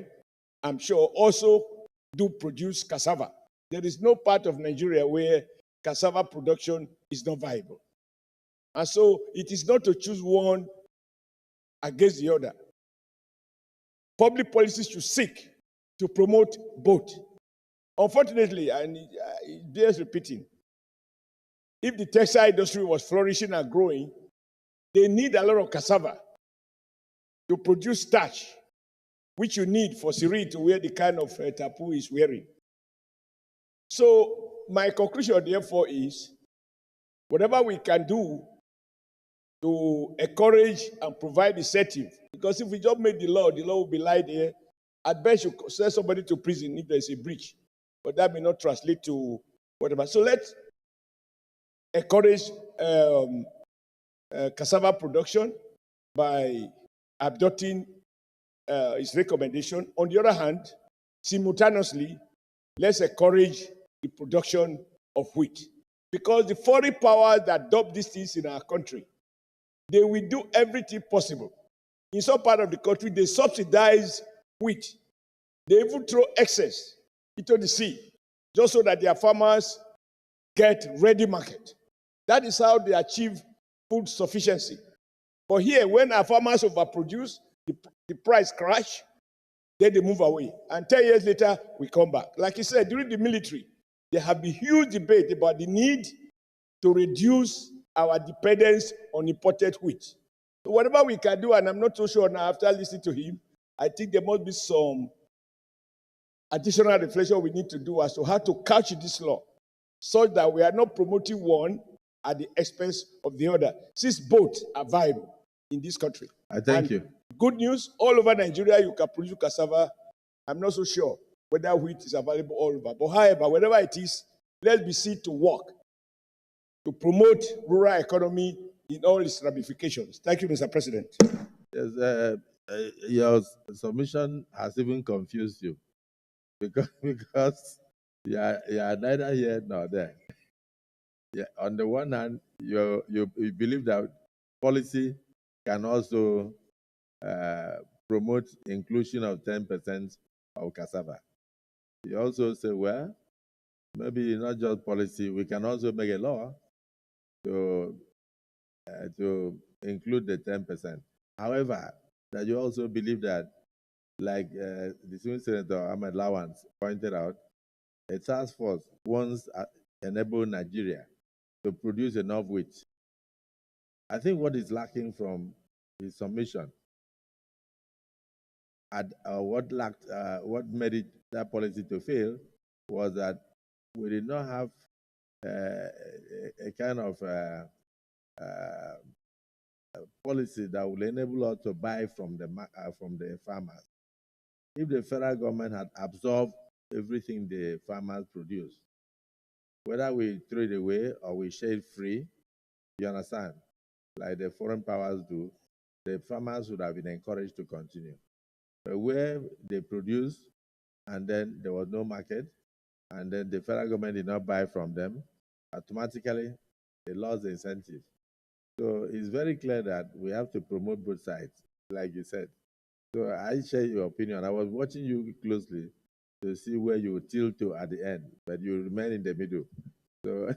I'm sure, also do produce cassava. There is no part of Nigeria where cassava production is not viable. And so it is not to choose one against the other. Public policies should seek to promote both. Unfortunately, and it bears repeating, if the textile industry was flourishing and growing, they need a lot of cassava to produce starch, which you need for Siri to wear the kind of tapu he's wearing. So my conclusion, therefore, is whatever we can do to encourage and provide incentive, because if we just make the law will be lied here. At best, you send somebody to prison if there's a breach, but that may not translate to whatever. So let's encourage cassava production by adopting his recommendation. On the other hand, simultaneously, let's encourage the production of wheat. Because the foreign powers that adopt these things in our country, they will do everything possible. In some part of the country, they subsidize wheat. They even throw excess into the sea, just so that their farmers get ready market. That is how they achieve food sufficiency. But here, when our farmers overproduce, the price crash, then they move away. And 10 years later, we come back. Like you said, during the military, there have been huge debate about the need to reduce our dependence on imported wheat. So whatever we can do, and I'm not so sure now after listening to him, I think there must be some additional reflection we need to do as to how to couch this law so that we are not promoting one at the expense of the other, since both are viable in this country. I thank you. Good news, all over Nigeria, you can produce cassava. I'm not so sure whether wheat is available all over. But however, wherever it is, let's be seen to work to promote rural economy in all its ramifications. Thank you, Mr. President. Yes, your submission has even confused you because you are neither here nor there. Yeah, on the one hand, you believe that policy can also promote inclusion of 10% of cassava. You also say, well, maybe not just policy, we can also make a law to include the 10%. However, that you also believe that, like the Senior Senator Ahmed Lawan pointed out, a task force once enabled Nigeria to produce enough wheat. I think what is lacking from his submission, what made that policy to fail was that we did not have a kind of policy that will enable us to buy from the farmers. If the federal government had absorbed everything the farmers produce, whether we throw it away or we share it free, you understand, like the foreign powers do, the farmers would have been encouraged to continue. But where they produce and then there was no market, and then the federal government did not buy from them, automatically they lost the incentive. So it's very clear that we have to promote both sides, like you said. So I share your opinion. I was watching you closely to see where you tilt to at the end, but you remain in the middle. So,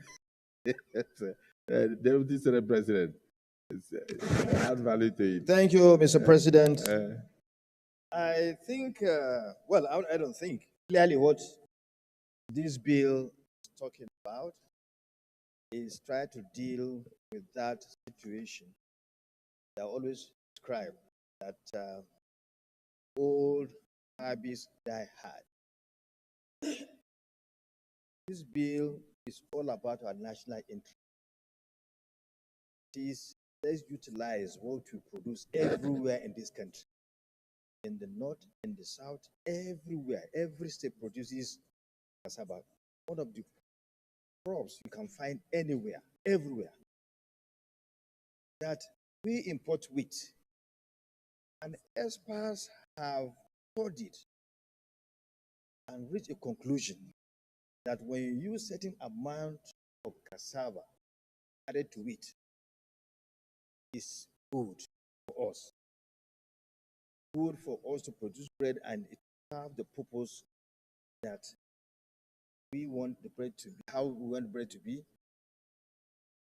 Deputy Senate President, add value to it. Thank you, Mr. President. Uh, I think, well, I don't think clearly what this bill is talking about is try to deal with that situation that I always describe, that old habits die hard. This bill is all about our national interest. Let's utilize what we produce everywhere in this country. In the north, in the south, everywhere. Every state produces cassava. One of the crops you can find anywhere, everywhere. That we import wheat. And experts have studied and reached a conclusion that when you use certain amount of cassava added to it, it's good for us. Good for us to produce bread, and it serves the purpose that we want the bread to be, how we want bread to be,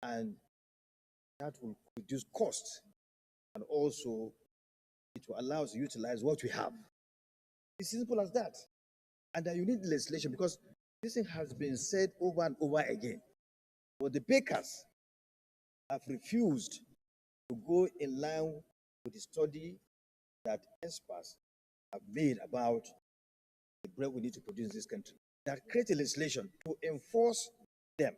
and that will reduce costs, and also it will allow us to utilize what we have. It's simple as that. And you need legislation, because this thing has been said over and over again. But the bakers have refused to go in line with the study that experts have made about the bread we need to produce in this country, that create a legislation to enforce them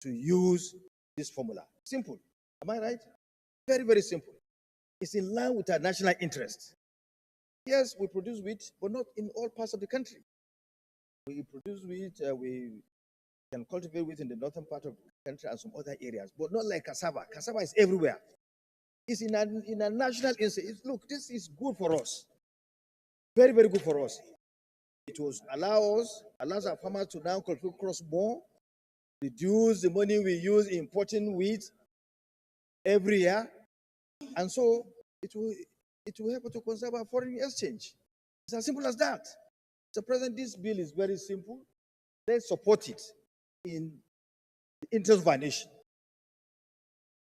to use this formula. Simple. Am I right? Very, very simple. It's in line with our national interest. Yes, we produce wheat, but not in all parts of the country. We produce wheat, we can cultivate wheat in the northern part of the country and some other areas, but not like cassava. Cassava is everywhere. It's in a national interest. Look, this is good for us. Very, very good for us. It will allows our farmers to now cultivate cross more, reduce the money we use importing wheat every year, and so it will help us to conserve our foreign exchange. It's as simple as that. Mr. President, this bill is very simple. Let's support it in the interest of our nation.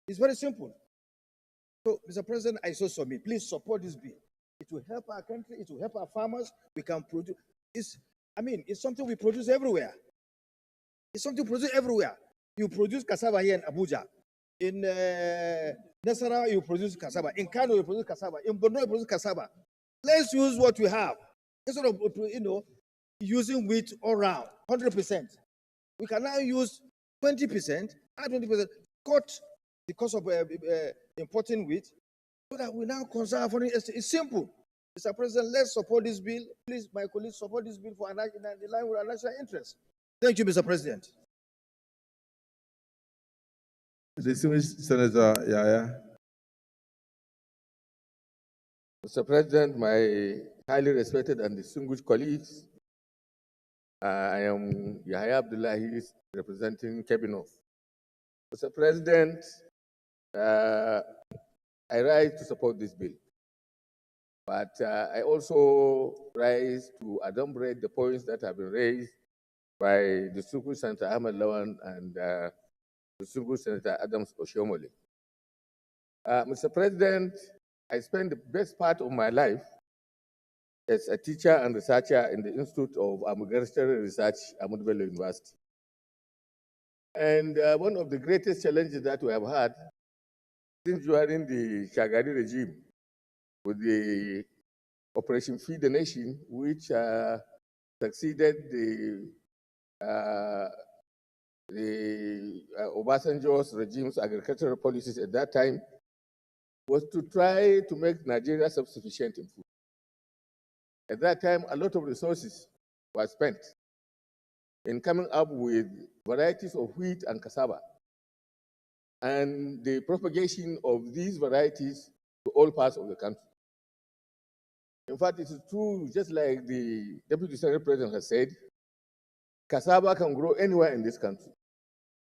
It's very simple. So, Mr. President, I so submit. Please support this bill. It will help our country. It will help our farmers. We can produce. It's something we produce everywhere. It's something we produce everywhere. You produce cassava here in Abuja. In Nasarawa, you produce cassava. In Kano, you produce cassava. In Borno, you produce cassava. Let's use what we have instead of using wheat all around 100%. We can now use 20%, add 20%, cut the cost of importing wheat, so that we now conserve foreign exchange. It's simple. Mr. President, let's support this bill. Please, my colleagues, support this bill for in line with our national interest. Thank you, Mr. President. Distinguished Senator Yaya. Mr. President, my highly respected and distinguished colleagues, I am Yahya Abdullahi, representing Kebbi North. Mr. President, I rise to support this bill, but I also rise to adumbrate the points that have been raised by distinguished Senator Ahmed Lawan and distinguished Senator Adams Oshiomole. Mr. President, I spent the best part of my life as a teacher and researcher in the Institute of Agricultural Research at Ahmadu Bello University. And one of the greatest challenges that we have had since during the Shagari regime with the Operation Feed the Nation, which succeeded the the Obasanjo's regime's agricultural policies at that time was to try to make Nigeria self-sufficient in food. At that time, a lot of resources were spent in coming up with varieties of wheat and cassava, and the propagation of these varieties to all parts of the country. In fact, it is true, just like the Deputy Senate President has said, cassava can grow anywhere in this country,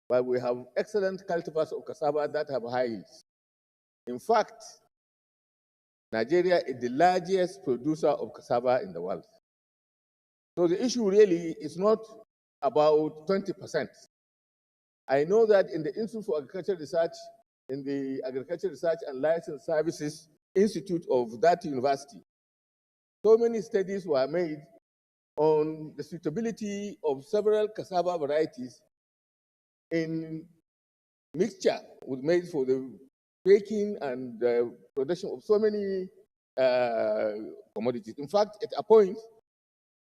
but we have excellent cultivars of cassava that have high yields. In fact, Nigeria is the largest producer of cassava in the world. So the issue really is not about 20%. I know that in the Institute for Agricultural Research, in the Agricultural Research and License Services Institute of that university, so many studies were made on the suitability of several cassava varieties in mixture with maize for the baking and production of so many commodities. In fact, at a point,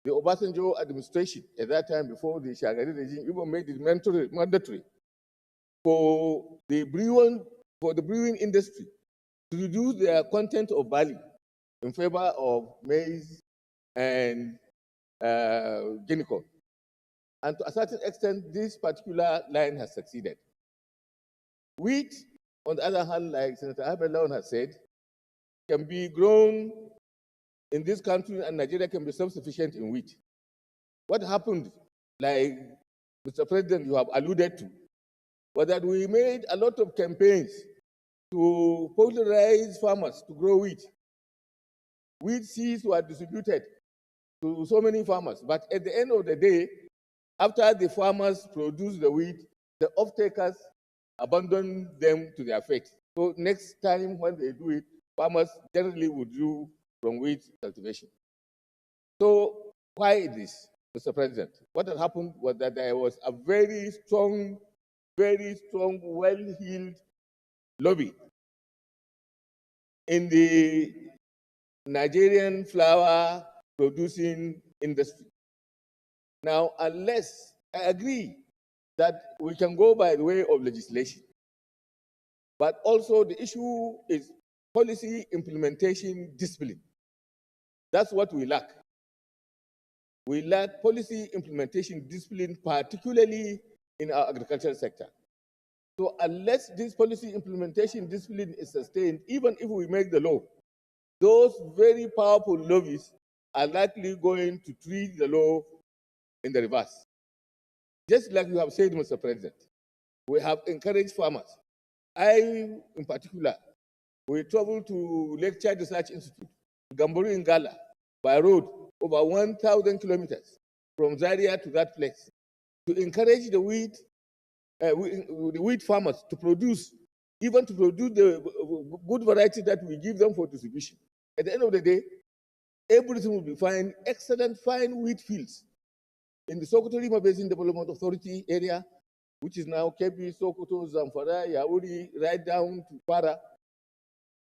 the Obasanjo administration at that time, before the Shagari regime, even made it mandatory for the brewing industry to reduce their content of barley in favor of maize and guinea corn. And to a certain extent, this particular line has succeeded. Wheat, on the other hand, like Senator Ahmed Lawan has said, can be grown in this country, and Nigeria can be self-sufficient in wheat. What happened, like Mr. President, you have alluded to, was that we made a lot of campaigns to polarize farmers to grow wheat. Wheat seeds were distributed to so many farmers, but at the end of the day, after the farmers produce the wheat, the off-takers abandon them to their fate. So next time when they do it, farmers generally withdrew from wheat cultivation. So why this, Mr. President? What had happened was that there was a very strong, well-heeled lobby in the Nigerian flour producing industry. Now, unless I agree that we can go by the way of legislation, but also the issue is policy implementation discipline. That's what we lack. We lack policy implementation discipline, particularly in our agricultural sector. So unless this policy implementation discipline is sustained, even if we make the law, those very powerful lobbies are likely going to treat the law in the reverse. Just like you have said, Mr. President, we have encouraged farmers. I, in particular, we traveled to Lake Chad Research Institute, Gamburu in Gala, by road, over 1,000 kilometers from Zaria to that place, to encourage the wheat farmers to produce, even to produce the good variety that we give them for distribution. At the end of the day, everything will be fine, excellent, fine wheat fields in the Sokoto River Basin Development Authority area, which is now Kebbi, Sokoto, Zamfara, Yauri, right down to Para.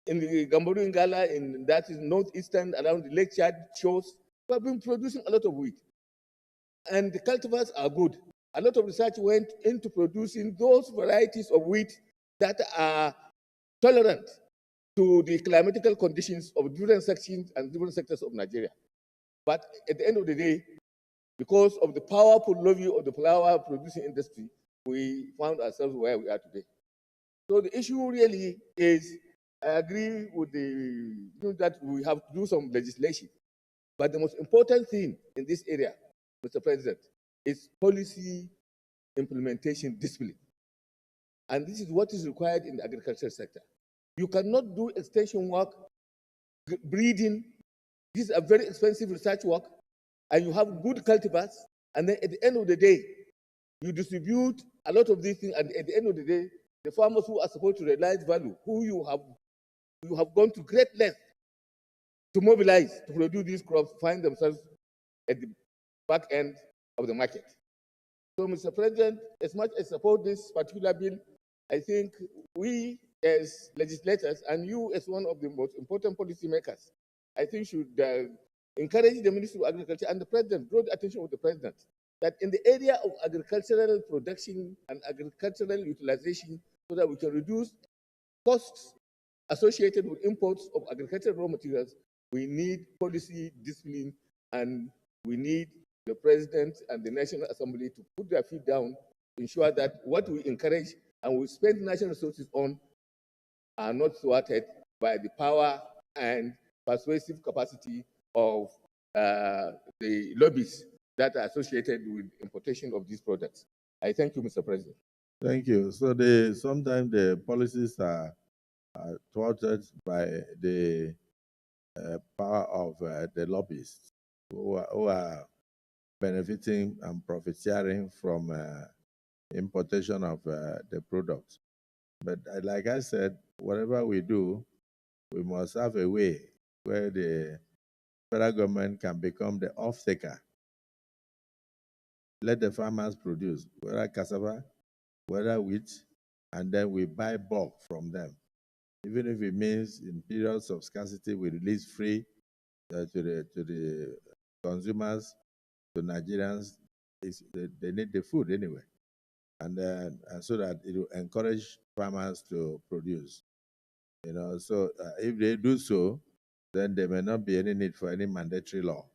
In the Gamburu Ngala, that is northeastern around the Lake Chad shores, we have been producing a lot of wheat. And the cultivars are good. A lot of research went into producing those varieties of wheat that are tolerant to the climatical conditions of different sections and different sectors of Nigeria. But at the end of the day, because of the powerful lobby of the flour producing industry, we found ourselves where we are today. So the issue really is, I agree with that we have to do some legislation. But the most important thing in this area, Mr. President, is policy implementation discipline. And this is what is required in the agricultural sector. You cannot do extension work, breeding. This is a very expensive research work, and you have good cultivars, and then at the end of the day, you distribute a lot of these things, and at the end of the day, the farmers who are supposed to realize value, who you have gone to great length to mobilize to produce these crops, find themselves at the back end of the market. So, Mr. President, as much as I support this particular bill, I think we as legislators and you as one of the most important policy makers, I think should encourage the Ministry of Agriculture and the President, draw the attention of the President, that in the area of agricultural production and agricultural utilization, so that we can reduce costs associated with imports of agricultural raw materials, we need policy discipline, and we need the President and the National Assembly to put their feet down to ensure that what we encourage and we spend national resources on are not thwarted by the power and persuasive capacity of the lobbies that are associated with importation of these products. I thank you, Mr. President. Thank you. So sometimes the policies are thwarted by the power of the lobbyists who are benefiting and profit sharing from importation of the products. But like I said, whatever we do, we must have a way where the federal government can become the off-taker. Let the farmers produce, whether cassava, whether wheat, and then we buy bulk from them. Even if it means in periods of scarcity, we release free to the consumers, to Nigerians. They need the food anyway. And so that it will encourage farmers to produce. So if they do so, then there may not be any need for any mandatory law.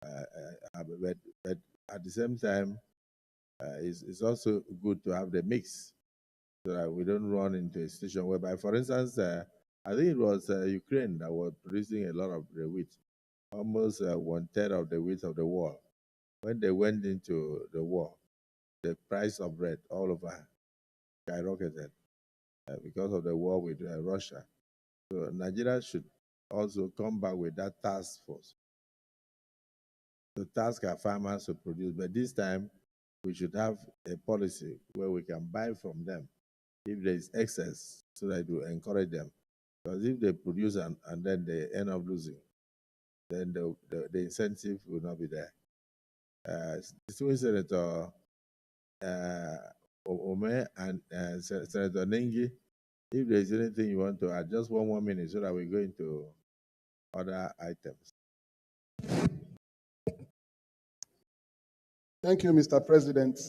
But at the same time, it's also good to have the mix, so that we don't run into a situation whereby, for instance, I think it was Ukraine that was producing a lot of the wheat, almost 1/3 of the wheat of the world. When they went into the war, the price of bread all over skyrocketed because of the war with Russia. So Nigeria should also come back with that task force to task our farmers to produce. But this time, we should have a policy where we can buy from them if there is excess, so that it will encourage them. Because if they produce and then they end up losing, then the incentive will not be there. Distinguished Senator Ome and Senator Nengi, if there is anything you want to add, just one more minute so that we go into other items. Thank you, Mr. President.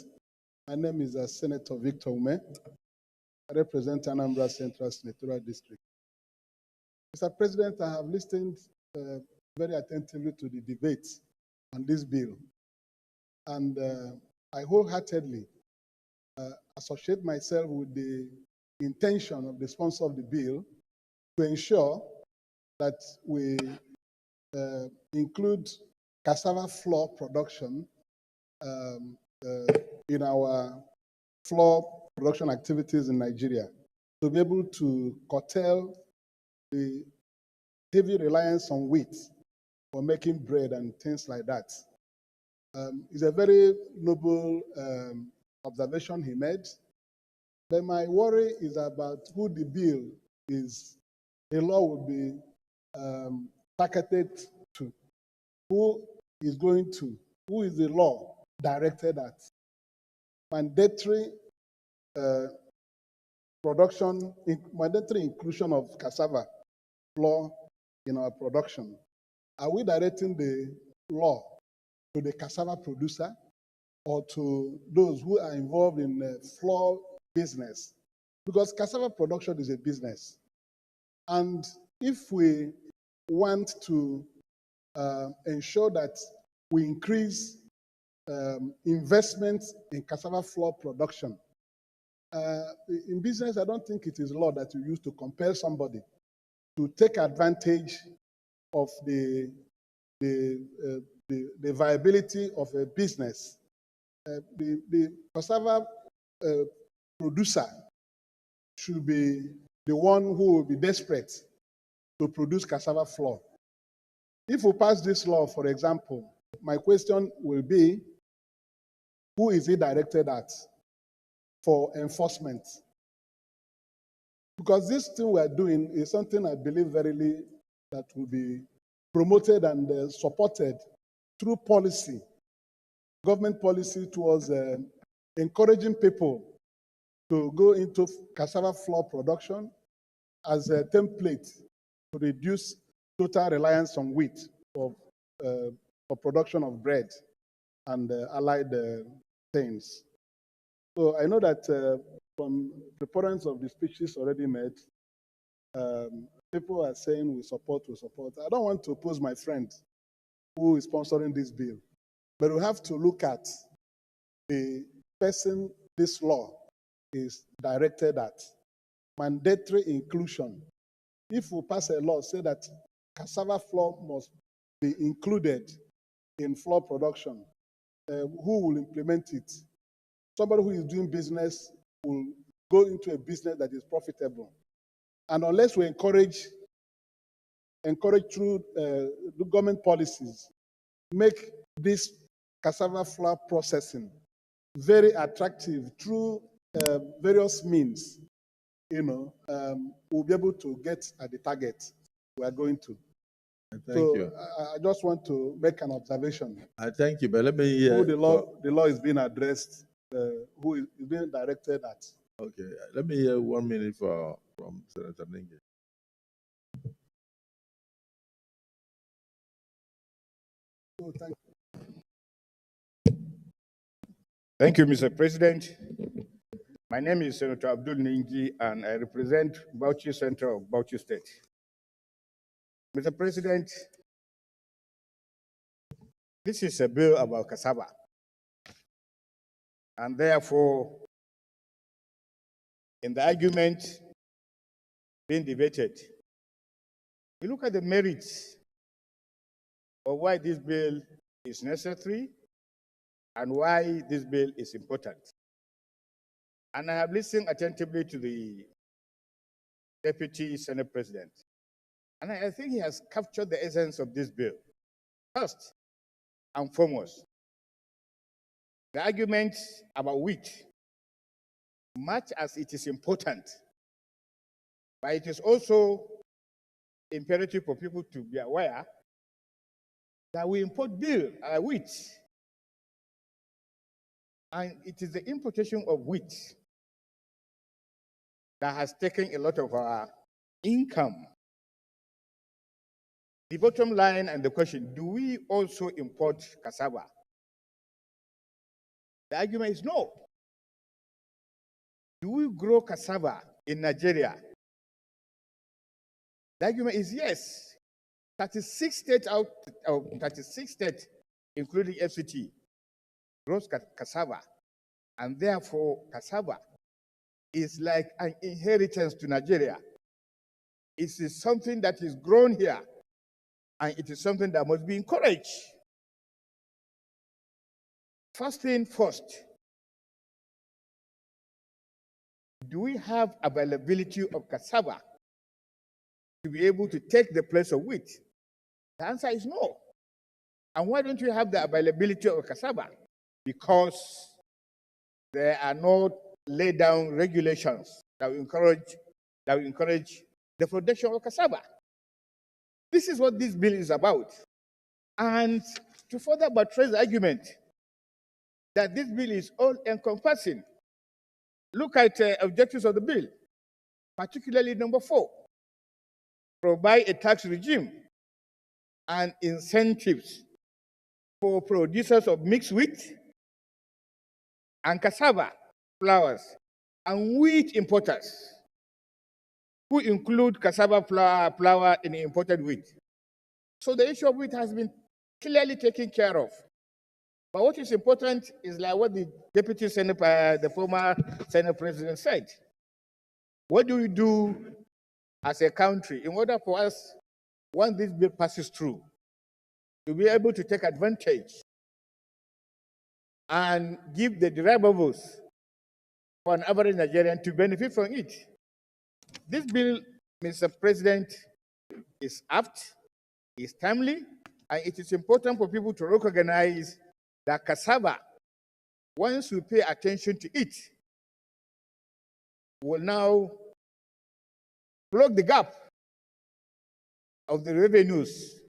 My name is Senator Victor Ume. I represent Anambra Central Senatorial District. Mr. President, I have listened very attentively to the debate on this bill, and I wholeheartedly associate myself with the intention of the sponsor of the bill to ensure that we include cassava flour production in our flour production activities in Nigeria, to be able to curtail the heavy reliance on wheat for making bread and things like that. It's a very noble observation he made. But my worry is about who the bill is, the law will be targeted to. Who is the law directed at? Mandatory mandatory inclusion of cassava flour in our production. Are we directing the law to the cassava producer or to those who are involved in the flour business? Because cassava production is a business. And if we want to ensure that we increase investment in cassava flour production, in business, I don't think it is law that you use to compel somebody to take advantage of the viability of a business. The cassava producer should be the one who will be desperate to produce cassava flour. If we pass this law, for example, my question will be, who is it directed at for enforcement? Because this thing we are doing is something I believe verily that will be promoted and supported through policy, government policy towards encouraging people to go into cassava flour production as a template to reduce total reliance on wheat for production of bread and allied things. So I know that from the proponents of the speeches already made, people are saying we support, we support. I don't want to oppose my friend who is sponsoring this bill, but we have to look at the person this law is directed at. Mandatory inclusion. If we pass a law, say that cassava flour must be included in flour production, who will implement it? Somebody who is doing business will go into a business that is profitable. And unless we encourage through the government policies, make this cassava flour processing very attractive through various means, we'll be able to get at the target we are going to. Thank you. I just want to make an observation. I thank you, but let me hear. Who the law is being addressed, who is being directed at. Okay, let me hear 1 minute from Senator Ninge. Oh, thank you. Thank you, Mr. President. My name is Senator Abdul Ningi, and I represent Bauchi Central of Bauchi State. Mr. President, this is a bill about cassava, and therefore, in the argument being debated, we look at the merits of why this bill is necessary and why this bill is important. And I have listened attentively to the Deputy Senate President, and I think he has captured the essence of this bill. First and foremost, the argument about wheat, much as it is important, but it is also imperative for people to be aware that we import wheat. And it is the importation of wheat that has taken a lot of our income. The bottom line and the question, do we also import cassava? The argument is no. Do we grow cassava in Nigeria? The argument is yes. 36 states out of 36 states, including FCT, grows cassava. And therefore, cassava is like an inheritance to Nigeria. It is something that is grown here, and it is something that must be encouraged. First thing first, do we have availability of cassava to be able to take the place of wheat? The answer is no. And why don't we have the availability of cassava? Because there are no laid down regulations that will encourage the production of cassava. This is what this bill is about. And to further buttress the argument that this bill is all-encompassing, look at objectives of the bill, particularly number 4, provide a tax regime and incentives for producers of mixed wheat and cassava flours and wheat importers who include cassava flour in imported wheat. So the issue of wheat has been clearly taken care of. But what is important is like what the Deputy Senate, the former Senate President said. What do we do as a country in order for us, once this bill passes through, to be able to take advantage and give the derivables for an average Nigerian to benefit from it? This bill, Mr. President, is apt, is timely, and it is important for people to recognize that cassava, once we pay attention to it, will now plug the gap of the revenues,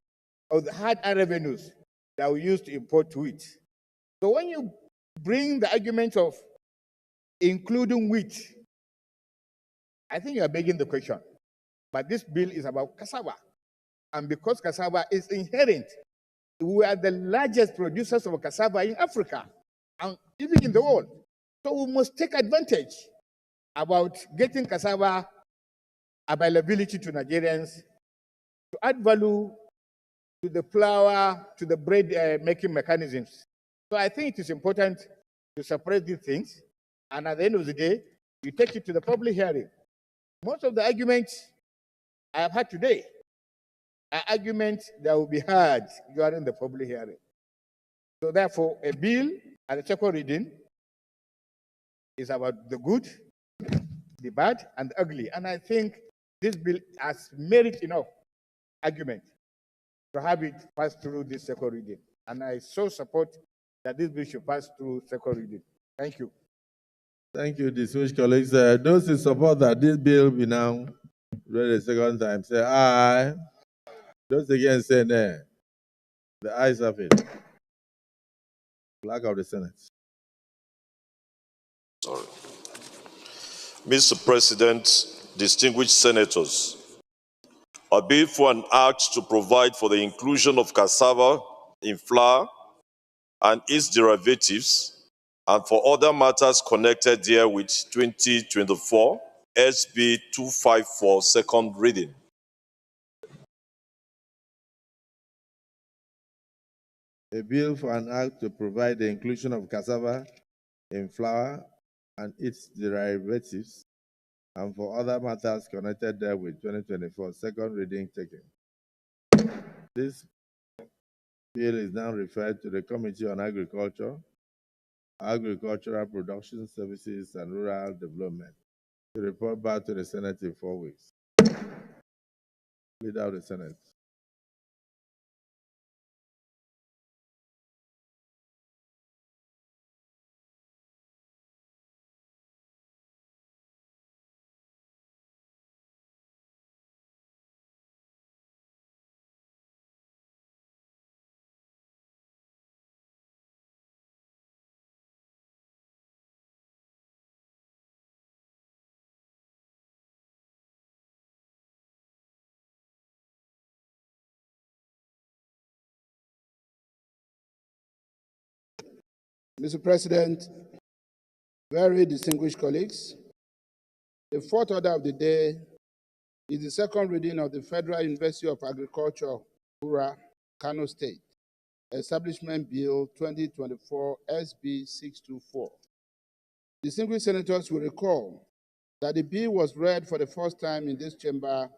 of the hard-earned revenues that we use to import wheat. So when you bring the argument of including wheat, I think you are begging the question. But this bill is about cassava. And because cassava is inherent we are the largest producers of cassava in Africa and even in the world. So we must take advantage about getting cassava availability to Nigerians to add value to the flour, to the bread making mechanisms. So I think it is important to separate these things. And at the end of the day, you take it to the public hearing. Most of the arguments I have had today are arguments that will be heard during the public hearing. So therefore, a bill at the second reading is about the good, the bad, and the ugly. And I think this bill has merit enough argument to have it pass through this second reading. And I so support that this bill should pass through second reading. Thank you. Thank you, distinguished colleagues. Those in support that this bill be now read a second time, say aye. Those against say nay. The ayes have it. Clerk of the Senate. Sorry. Mr. President, distinguished senators, a bill for an act to provide for the inclusion of cassava in flour and its derivatives and for other matters connected therewith 2024 SB 254 second reading. A bill for an act to provide the inclusion of cassava in flour and its derivatives and for other matters connected therewith 2024 second reading taken. This bill is now referred to the Committee on Agriculture, Agricultural Production Services and Rural Development to report back to the Senate in 4 weeks. Leader of the Senate. Mr. President, very distinguished colleagues, the fourth order of the day is the second reading of the Federal University of Agriculture, Hura, Kano State, Establishment Bill 2024 SB 624. Distinguished senators will recall that the bill was read for the first time in this chamber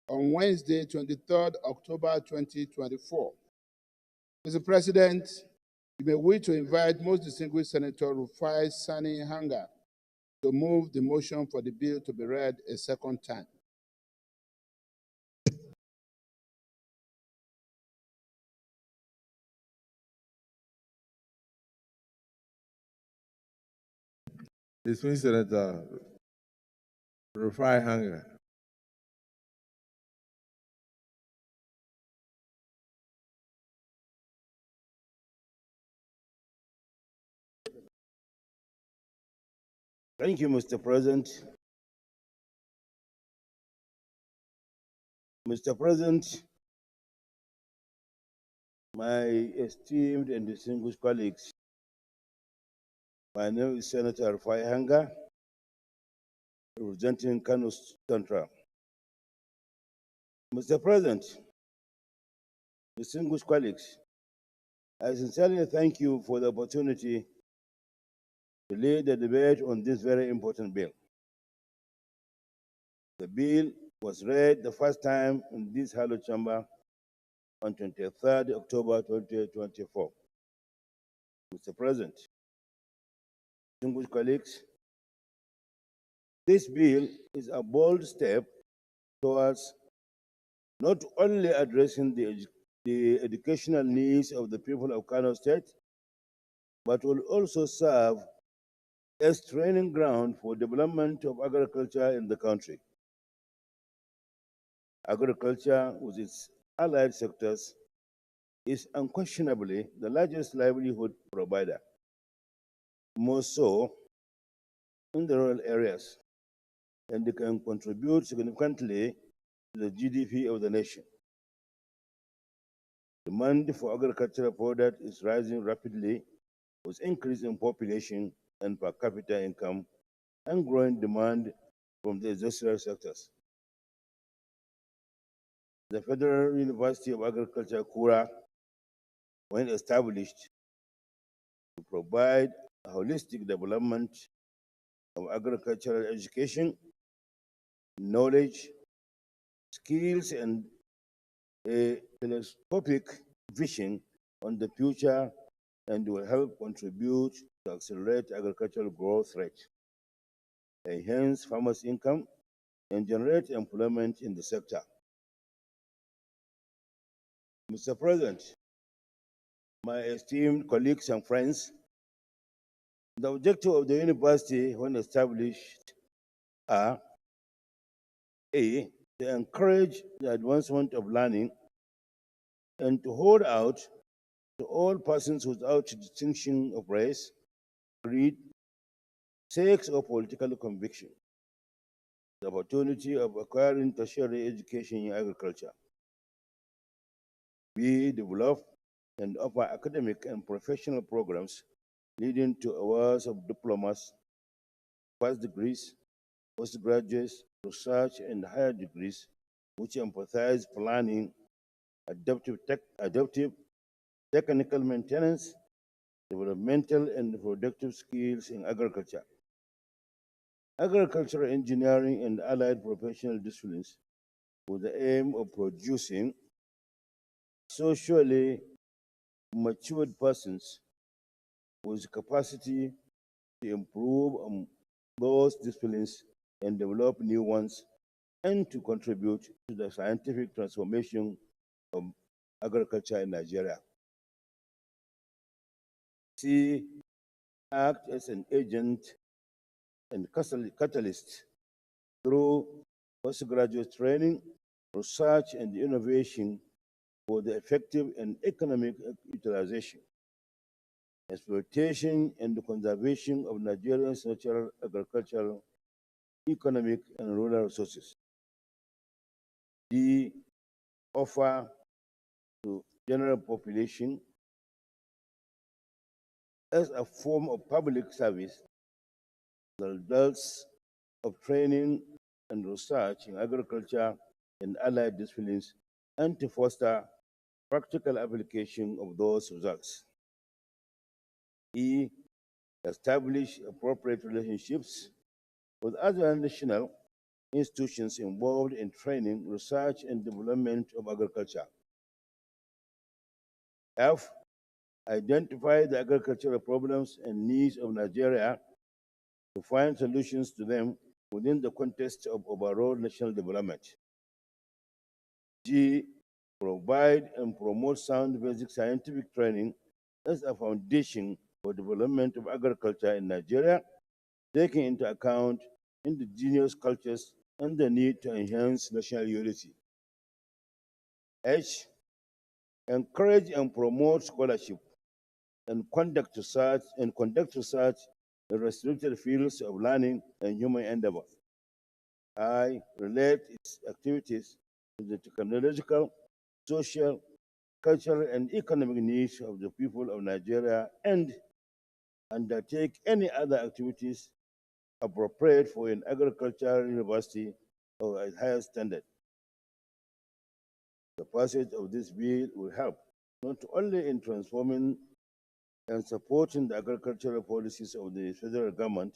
on Wednesday, 23rd October 2024. Mr. President, you may wish to invite most distinguished Senator Rufai Sani Hanga to move the motion for the bill to be read a second time. Distinguished Senator Rufai Hanga. Thank you, Mr. President. Mr. President, my esteemed and distinguished colleagues, my name is Senator Rufai Hanga, representing Kano Central. Mr. President, distinguished colleagues, I sincerely thank you for the opportunity to lead the debate on this very important bill. The bill was read the first time in this Hallowed Chamber on 23rd October 2024. Mr. President, distinguished colleagues, this bill is a bold step towards not only addressing the educational needs of the people of Kano State, but will also serve as training ground for development of agriculture in the country. Agriculture, with its allied sectors, is unquestionably the largest livelihood provider, more so in the rural areas, and it can contribute significantly to the GDP of the nation. Demand for agricultural products is rising rapidly with increase in population and per capita income and growing demand from the industrial sectors. The Federal University of Agriculture, Kura, when established, to provide a holistic development of agricultural education, knowledge, skills, and a telescopic vision on the future, and will help contribute to accelerate agricultural growth rate, enhance farmers' income, and generate employment in the sector. Mr. President, my esteemed colleagues and friends, the objective of the university when established are A, to encourage the advancement of learning and to hold out to all persons without distinction of race, creed, sex, or political conviction the opportunity of acquiring tertiary education in agriculture. B, develop and offer academic and professional programs leading to awards of diplomas, first degrees, postgraduate, research, and higher degrees, which emphasize planning, adaptive technical maintenance, developmental and productive skills in agriculture, agricultural engineering, and allied professional disciplines with the aim of producing socially matured persons with capacity to improve on those disciplines and develop new ones, and to contribute to the scientific transformation of agriculture in Nigeria. C, act as an agent and catalyst through postgraduate training, research, and innovation for the effective and economic utilization, exploitation, and the conservation of Nigeria's natural agricultural, economic, and rural resources. D, offer to general population as a form of public service the results of training and research in agriculture and allied disciplines, and to foster practical application of those results. E, establish appropriate relationships with other national institutions involved in training, research, and development of agriculture. F, identify the agricultural problems and needs of Nigeria to find solutions to them within the context of overall national development. G, provide and promote sound basic scientific training as a foundation for development of agriculture in Nigeria, taking into account indigenous cultures and the need to enhance national unity. H, encourage and promote scholarship and conduct research in restricted fields of learning and human endeavor. I, relate its activities to the technological, social, cultural, and economic needs of the people of Nigeria, and undertake any other activities appropriate for an agricultural university of a higher standard. The passage of this bill will help not only in transforming and supporting the agricultural policies of the federal government,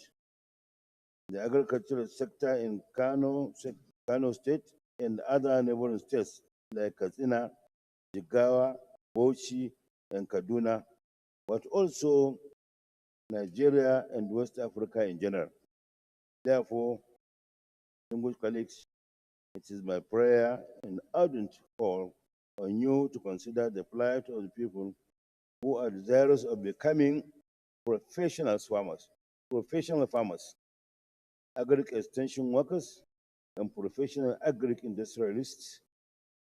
the agricultural sector in Kano State and other neighboring states like Katsina, Jigawa, Bauchi, and Kaduna, but also Nigeria and West Africa in general. Therefore, distinguished colleagues, it is my prayer and ardent call on you to consider the plight of the people who are desirous of becoming professional farmers, agric extension workers, and professional agric industrialists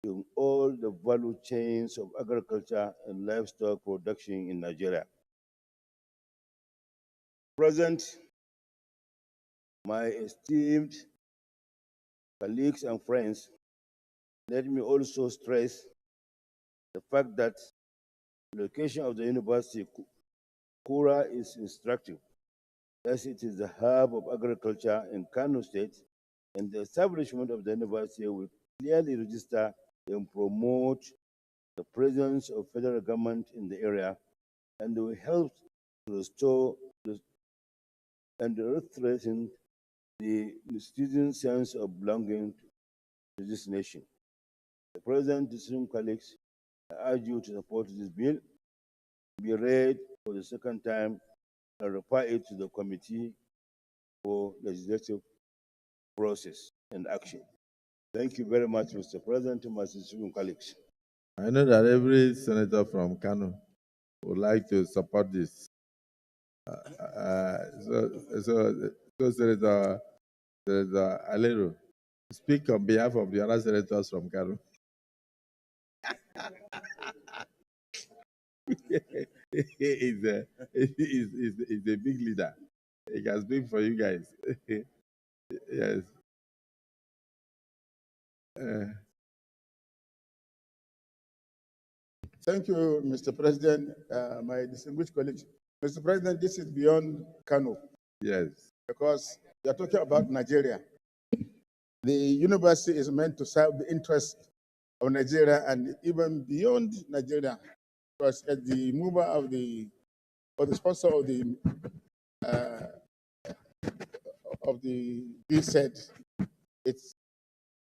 in all the value chains of agriculture and livestock production in Nigeria. Present, my esteemed colleagues and friends, let me also stress The fact that the location of the university, Kura, is instructive, as it is the hub of agriculture in Kano State, and the establishment of the university will clearly register and promote the presence of federal government in the area, and will help to restore and strengthen the students' sense of belonging to this nation. The President, distinguished colleagues, I urge you to support this bill, be read for the second time, and refer it to the committee for legislative process and action. Thank you very much, Mr. President, and my distinguished colleagues. I know that every senator from Kano would like to support this. So Senator Alero, speak on behalf of the other senators from Kano. He's a big leader. He can speak for you guys. Yes. Thank you, Mr. President, my distinguished colleagues. Mr. President, this is beyond Kano. Yes. Because we are talking about Nigeria. The university is meant to serve the interests of Nigeria and even beyond Nigeria. Because as the mover of or the sponsor of the bill said, it's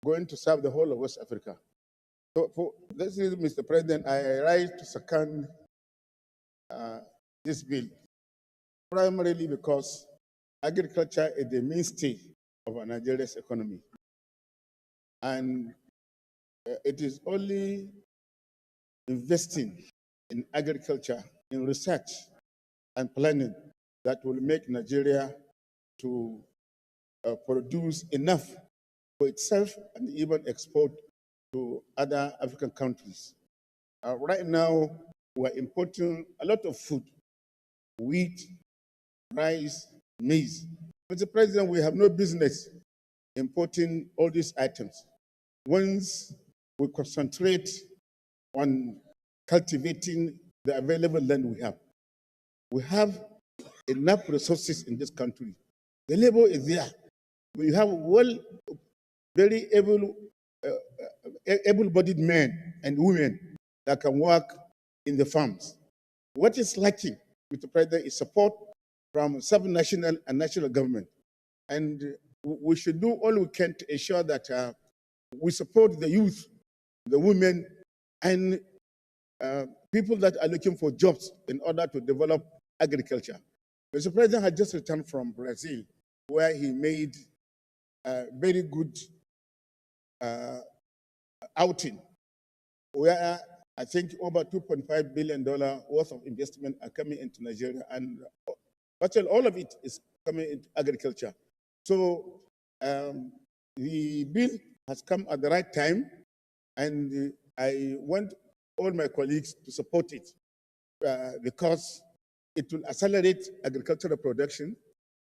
going to serve the whole of West Africa. So for this is, Mr. President, I rise to second this bill, primarily because agriculture is the mainstay of Nigeria's economy. And it is only investing in agriculture, in research and planning that will make Nigeria to produce enough for itself and even export to other African countries. Right now, we're importing a lot of food, wheat, rice, maize. Mr. President, we have no business importing all these items. Once we concentrate on cultivating the available land we have enough resources in this country. The labor is there. We have very able-bodied men and women that can work in the farms. What is lacking, Mr. President, is support from sub-national and national government. And we should do all we can to ensure that we support the youth, the women, and people that are looking for jobs in order to develop agriculture. Mr. President had just returned from Brazil, where he made a very good outing, where I think over $2.5 billion worth of investment are coming into Nigeria, and virtually all of it is coming into agriculture. So the bill has come at the right time, and I want all my colleagues to support it because it will accelerate agricultural production,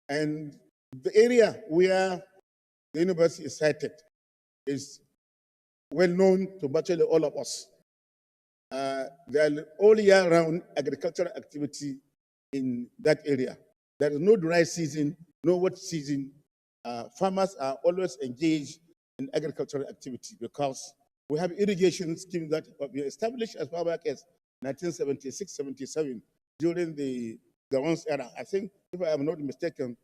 and the area where the university is sited is well known to virtually all of us. There are all year round agricultural activity in that area. There is no dry season, no wet season. Farmers are always engaged in agricultural activity because we have irrigation schemes that were established as far back as 1976, 77 during the once era. I think, if I am not mistaken,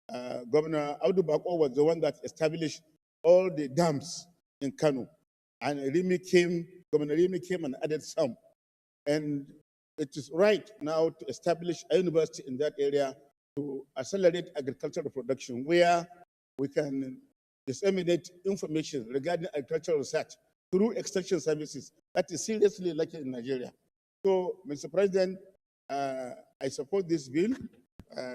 Governor Audu Bako was the one that established all the dams in Kano. And Governor Rimi came and added some. And it is right now to establish a university in that area to accelerate agricultural production, where we can disseminate information regarding agricultural research through extension services that is seriously lacking in Nigeria. So, Mr. President, I support this bill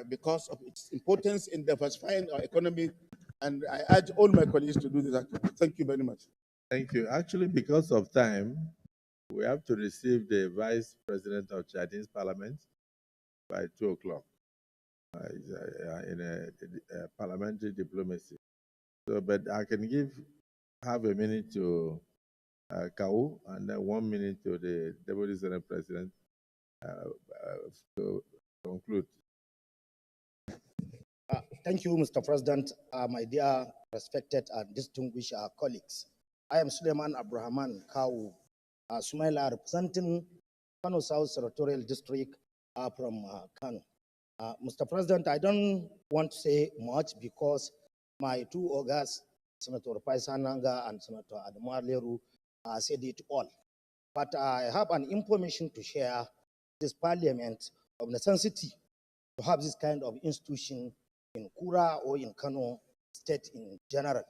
because of its importance in diversifying our economy, and I urge all my colleagues to do that. Thank you very much. Thank you. Actually, because of time, we have to receive the Vice President of Chinese Parliament by 2 o'clock in a parliamentary diplomacy. So, but I can have a minute to Kau, and then 1 minute to the Deputy Senate President to conclude. Thank you, Mr. President, my dear respected and distinguished colleagues. I am Suleiman Abrahaman Kau Sumaila, representing Kano South Senatorial District from Kano. Mr. President, I don't want to say much because my two August, Senator Paisananga and Senator Adamar Leru, said it all. But I have an information to share this parliament of necessity to have this kind of institution in Kura or in Kano state in general.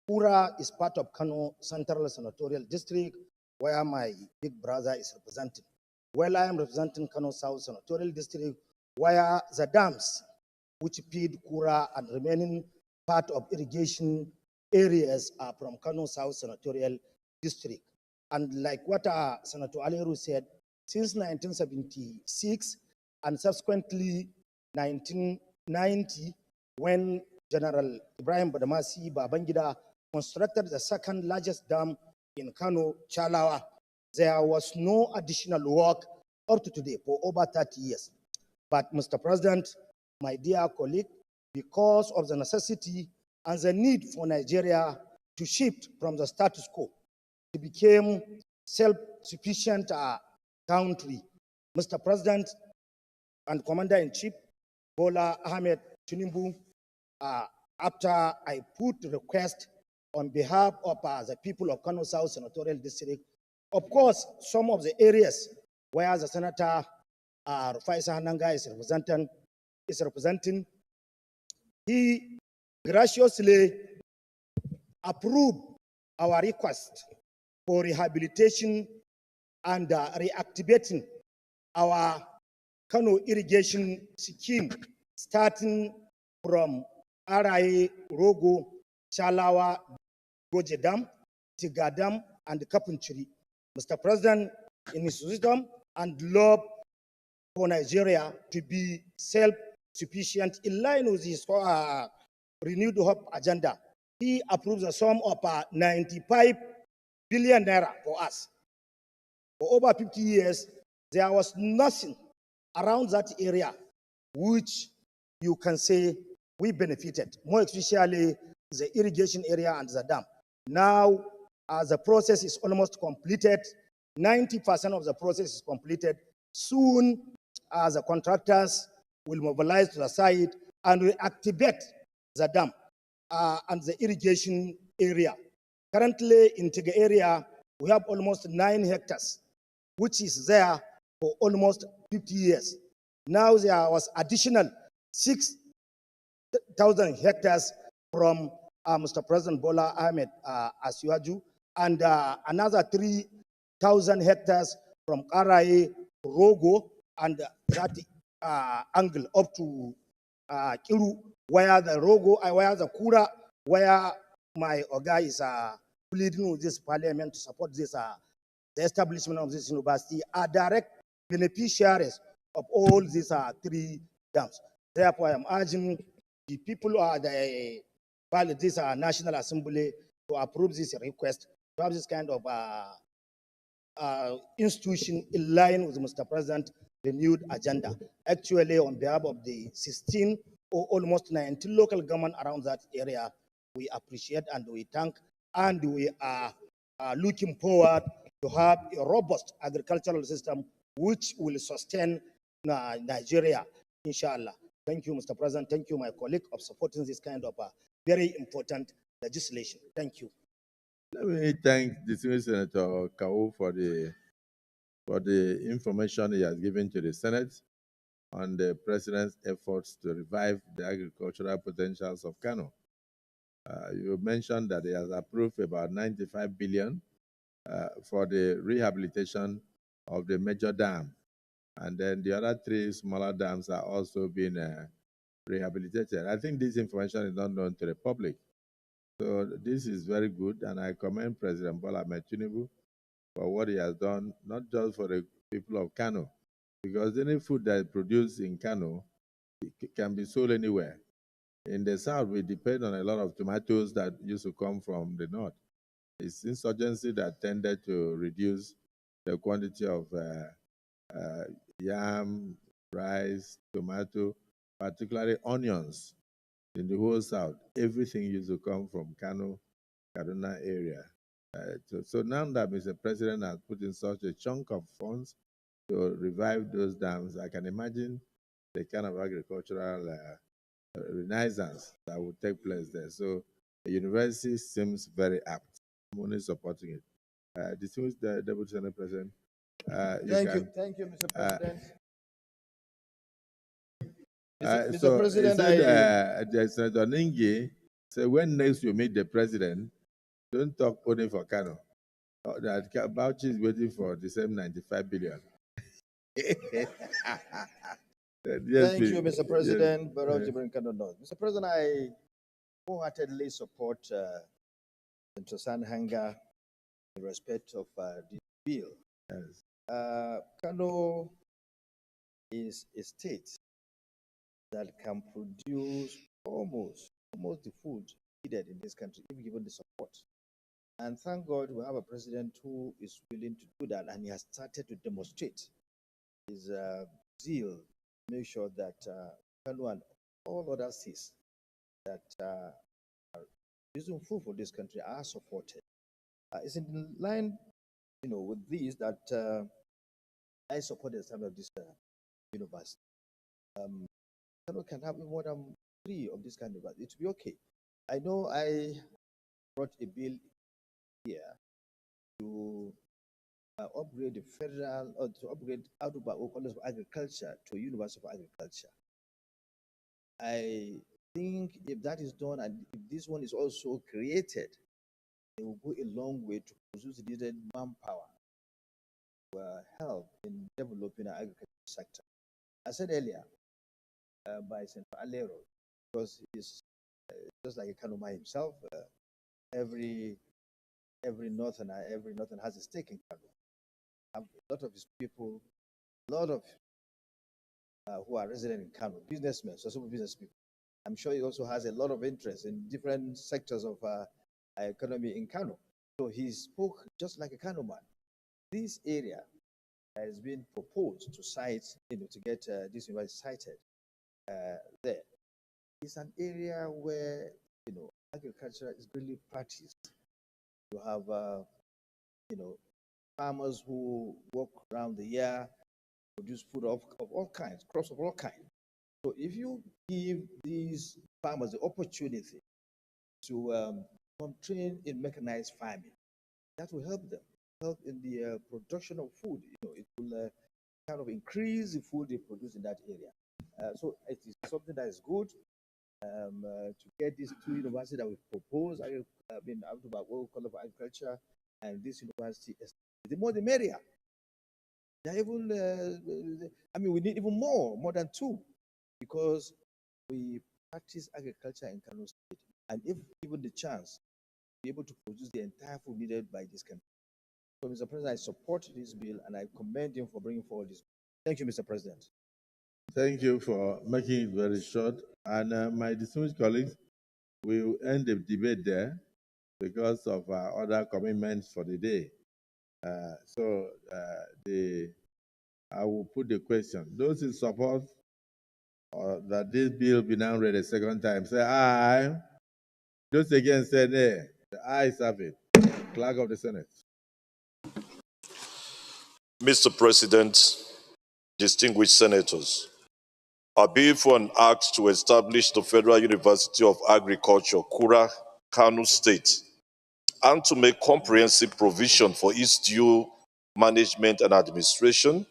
Kura is part of Kano Central Senatorial District where my big brother is represented. Well, I am representing Kano South Senatorial District where the dams which feed Kura and remaining part of irrigation areas are from Kano South Senatorial District. And like what Senator Aleru said, since 1976 and subsequently 1990, when General Ibrahim Badamasi Babangida constructed the second largest dam in Kano, Chalawa, there was no additional work up to today for over 30 years. But Mr. President, my dear colleague, because of the necessity and the need for Nigeria to shift from the status quo to become self-sufficient country, Mr. President and Commander-in-Chief Bola Ahmed Tinubu, after I put the request on behalf of the people of Kano South Senatorial District, of course, some of the areas where the Senator Rufaisa Hananga is representing, he graciously approved our request for rehabilitation and reactivating our Kano irrigation scheme, starting from Arai, Rogo, Chalawa, Goje Dam, Tiga Dam, and Kapunchiri. Mr. President, in his wisdom and love for Nigeria to be self-sufficient in line with his renewed hope agenda, he approves a sum of 95 billion naira for us. For over 50 years, there was nothing around that area which you can say we benefited, more especially the irrigation area and the dam. Now, as the process is almost completed, 90% of the process is completed. Soon, as the contractors will mobilize to the site and will activate the dam and the irrigation area. Currently, in Tiga area, we have almost 9 hectares, which is there for almost 50 years. Now there was additional 6,000 hectares from Mr. President Bola Ahmed Asiwaju, and another 3,000 hectares from Karai, Rogo, and that angle up to Kiru, where the Rogo, where the Kura, where my Oga is pleading with this parliament to support this, the establishment of this university, are direct beneficiaries of all these 3 dams. Therefore, I am urging the people of this National Assembly to approve this request, to have this kind of institution in line with Mr. President's renewed agenda. Actually, on behalf of the 16 or almost 19 local government around that area, we appreciate and we thank, and we are looking forward to have a robust agricultural system which will sustain Nigeria, inshallah. Thank you, Mr. President. Thank you, my colleague, of supporting this kind of very important legislation. Thank you. Let me thank the Senator Kau for the information he has given to the Senate on the President's efforts to revive the agricultural potentials of Kano. You mentioned that he has approved about 95 billion for the rehabilitation of the major dam. And then the other 3 smaller dams are also being rehabilitated. I think this information is not known to the public. So this is very good, and I commend President Bola Ahmed Tinubu for what he has done, not just for the people of Kano, because any food that is produced in Kano can be sold anywhere. In the south, we depend on a lot of tomatoes that used to come from the north. It's insurgency that tended to reduce the quantity of yam, rice, tomato, particularly onions in the whole South. Everything used to come from Kano, Kaduna area. So now that Mr. President has put in such a chunk of funds to revive those dams, I can imagine the kind of agricultural renaissance that would take place there. So the university seems very apt. I'm only supporting it. Distinguished Deputy Senate President, Thank you, Mr. President. Mr. So President, he said, Senator Ningi said, when next you meet the president, don't talk only for Kano. That Bauchi is waiting for the same 95 billion. Yes, Thank you, please. Mr. President. Yes. Barrow Jibrin Kano North. Mr. President, I wholeheartedly support Senator Sanhanga in respect of this bill. Yes. Kano is a state that can produce almost the food needed in this country, if given the support. And thank God we have a president who is willing to do that, and he has started to demonstrate his zeal to make sure that Kano and all other states that are using food for this country are supported. It's in line, with these that I support the establishment of this university. Kano can have more than 3 of this kind of university. It will be okay. I know I brought a bill here to upgrade the federal, or to upgrade Aduba College of Agriculture to University of Agriculture. I think if that is done and if this one is also created, it will go a long way to produce the needed manpower to help in developing our agriculture sector. I said earlier by Senator Alero, because he's just like a Kanuma himself, every northern has a stake in Kano. A lot of his people, a lot of who are resident in Kano, businessmen, successful business people. I'm sure he also has a lot of interest in different sectors of economy in Kano. So he spoke just like a Kano man. This area has been proposed to site, to get this university sited there. It's an area where, agriculture is really practiced. You have, farmers who work around the year, produce food of all kinds, crops of all kinds. So if you give these farmers the opportunity to train in mechanized farming, that will help them, help in the production of food. It will kind of increase the food they produce in that area. So it is something that is good to get these 2 universities that we propose. I mean, about World College of Agriculture and this university. The more the merrier. They're even, we need even more than 2, because we practice agriculture in Kano State, and if given the chance, be able to produce the entire food needed by this country. So, Mr. President, I support this bill, and I commend him for bringing forward this bill. Thank you, Mr. President. Thank you for making it very short. And my distinguished colleagues, we will end the debate there because of our other commitments for the day. I will put the question. Those in support that this bill be now read a second time, say aye. Those against say nay. The ayes have it. Clerk of the Senate. Mr. President, distinguished senators, I bill for an act to establish the Federal University of Agriculture, Kura, Kano State, and to make comprehensive provision for its due management and administration,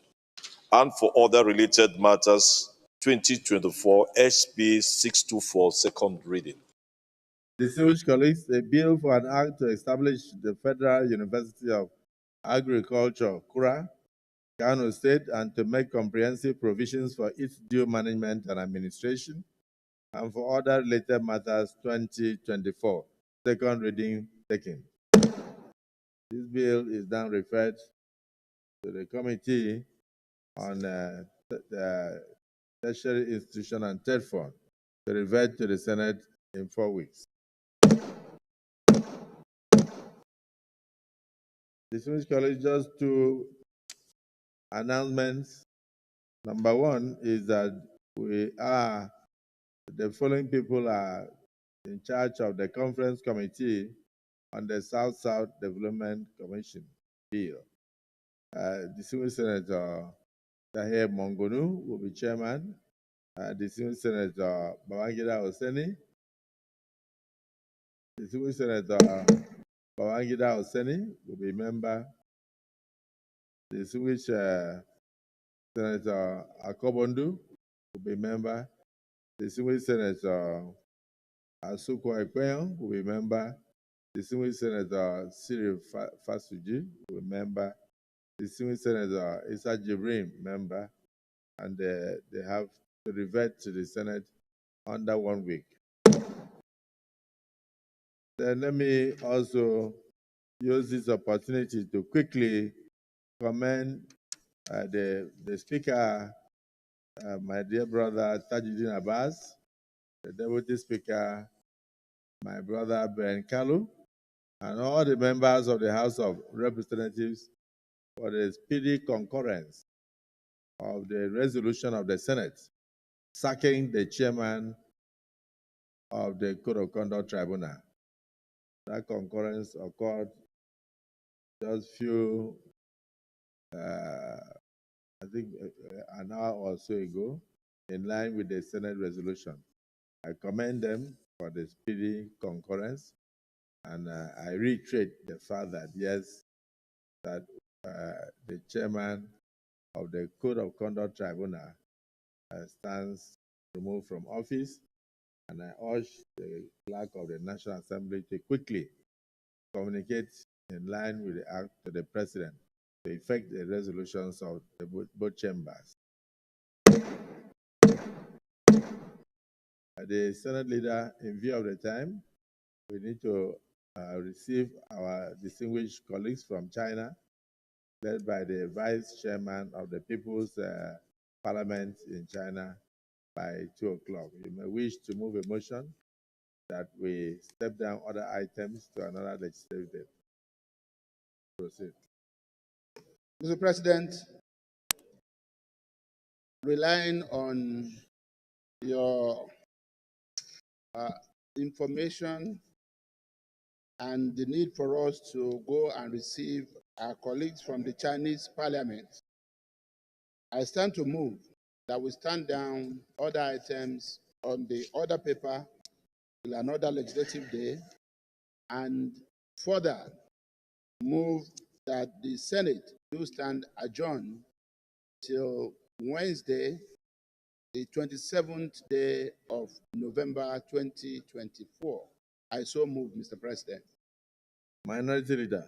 and for other related matters, 2024 SB 624, second reading. Distinguished colleagues, a bill for an act to establish the Federal University of Agriculture, Kura, Kano State, and to make comprehensive provisions for its due management and administration, and for other related matters, 2024, second reading taken. This bill is now referred to the Committee on Tertiary Institution and Third Fund to revert to the Senate in 4 weeks. Distinguished colleagues, just two announcements. Number one is that the following people are in charge of the conference committee on the South-South Development Commission bill. Distinguished Senator Tahir Mongonu will be chairman. Distinguished Senator Babangida Hosseini. Distinguished Senator Babangida Hosseini will be member. Distinguished Senator Akobondu will be member. Distinguished Senator Asuko Ekpeyon will be member. Distinguished Senator Cyril Fasuji will be member. Distinguished Senator Issa Jibrin, member. And they have to revert to the Senate under 1 week. Then let me also use this opportunity to quickly commend the Speaker, my dear brother Tajuddin Abbas, the Deputy Speaker, my brother Ben Kalu, and all the members of the House of Representatives for the speedy concurrence of the resolution of the Senate sacking the chairman of the Code of Conduct Tribunal. That concurrence occurred just few, I think an hour or so ago, in line with the Senate resolution. I commend them for the speedy concurrence, and I reiterate the fact that yes, that the chairman of the Code of Conduct Tribunal stands removed from office, and I urge the clerk of the National Assembly to quickly communicate in line with the act to the President to effect the resolutions of both chambers. The Senate leader, in view of the time, we need to receive our distinguished colleagues from China, led by the Vice Chairman of the People's Parliament in China by 2 o'clock. You may wish to move a motion that we step down other items to another legislative date. Proceed. Mr. President, relying on your information and the need for us to go and receive our colleagues from the Chinese Parliament, I stand to move that we stand down other items on the order paper till another legislative day, and further move that the Senate do stand adjourned till Wednesday, the 27th day of November 2024. I so move, Mr. President. Minority Leader.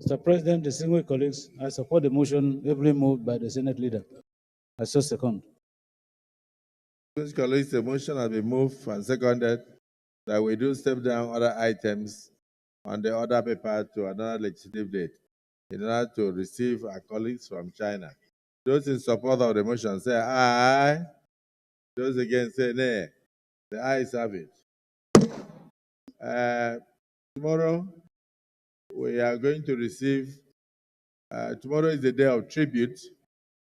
Mr. President, distinguished colleagues, I support the motion ably moved by the Senate leader. I so second. Distinguished colleagues, the motion has been moved and seconded that we do step down other items on the order paper to another legislative date in order to receive our colleagues from China. Those in support of the motion say aye. Those against say nay. The ayes have it. Tomorrow, we are going to receive, tomorrow is the day of tribute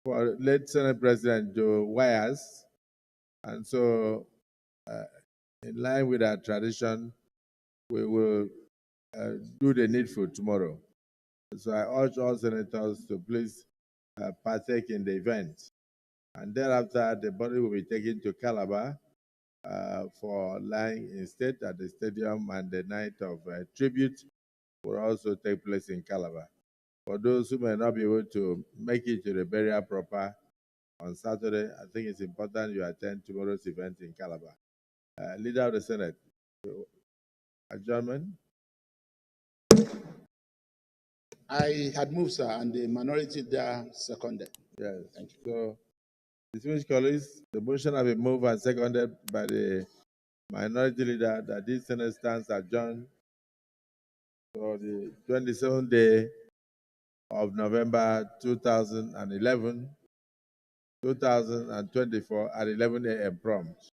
for late Senate President Joe Wyers. And so, in line with our tradition, we will do the needful tomorrow. So I urge all senators to please partake in the event. And thereafter, the body will be taken to Calabar for lying in state at the stadium, and the night of tribute will also take place in Calabar. For those who may not be able to make it to the burial proper on Saturday, I think it's important you attend tomorrow's event in Calabar. Leader of the Senate, adjournment. I had moved, sir, and the minority there seconded. Yes. Thank you. So, distinguished colleagues, the motion has been moved and seconded by the minority leader that this Senate stands adjourned for the 27th day of November 2024 at 11 a.m. prompt.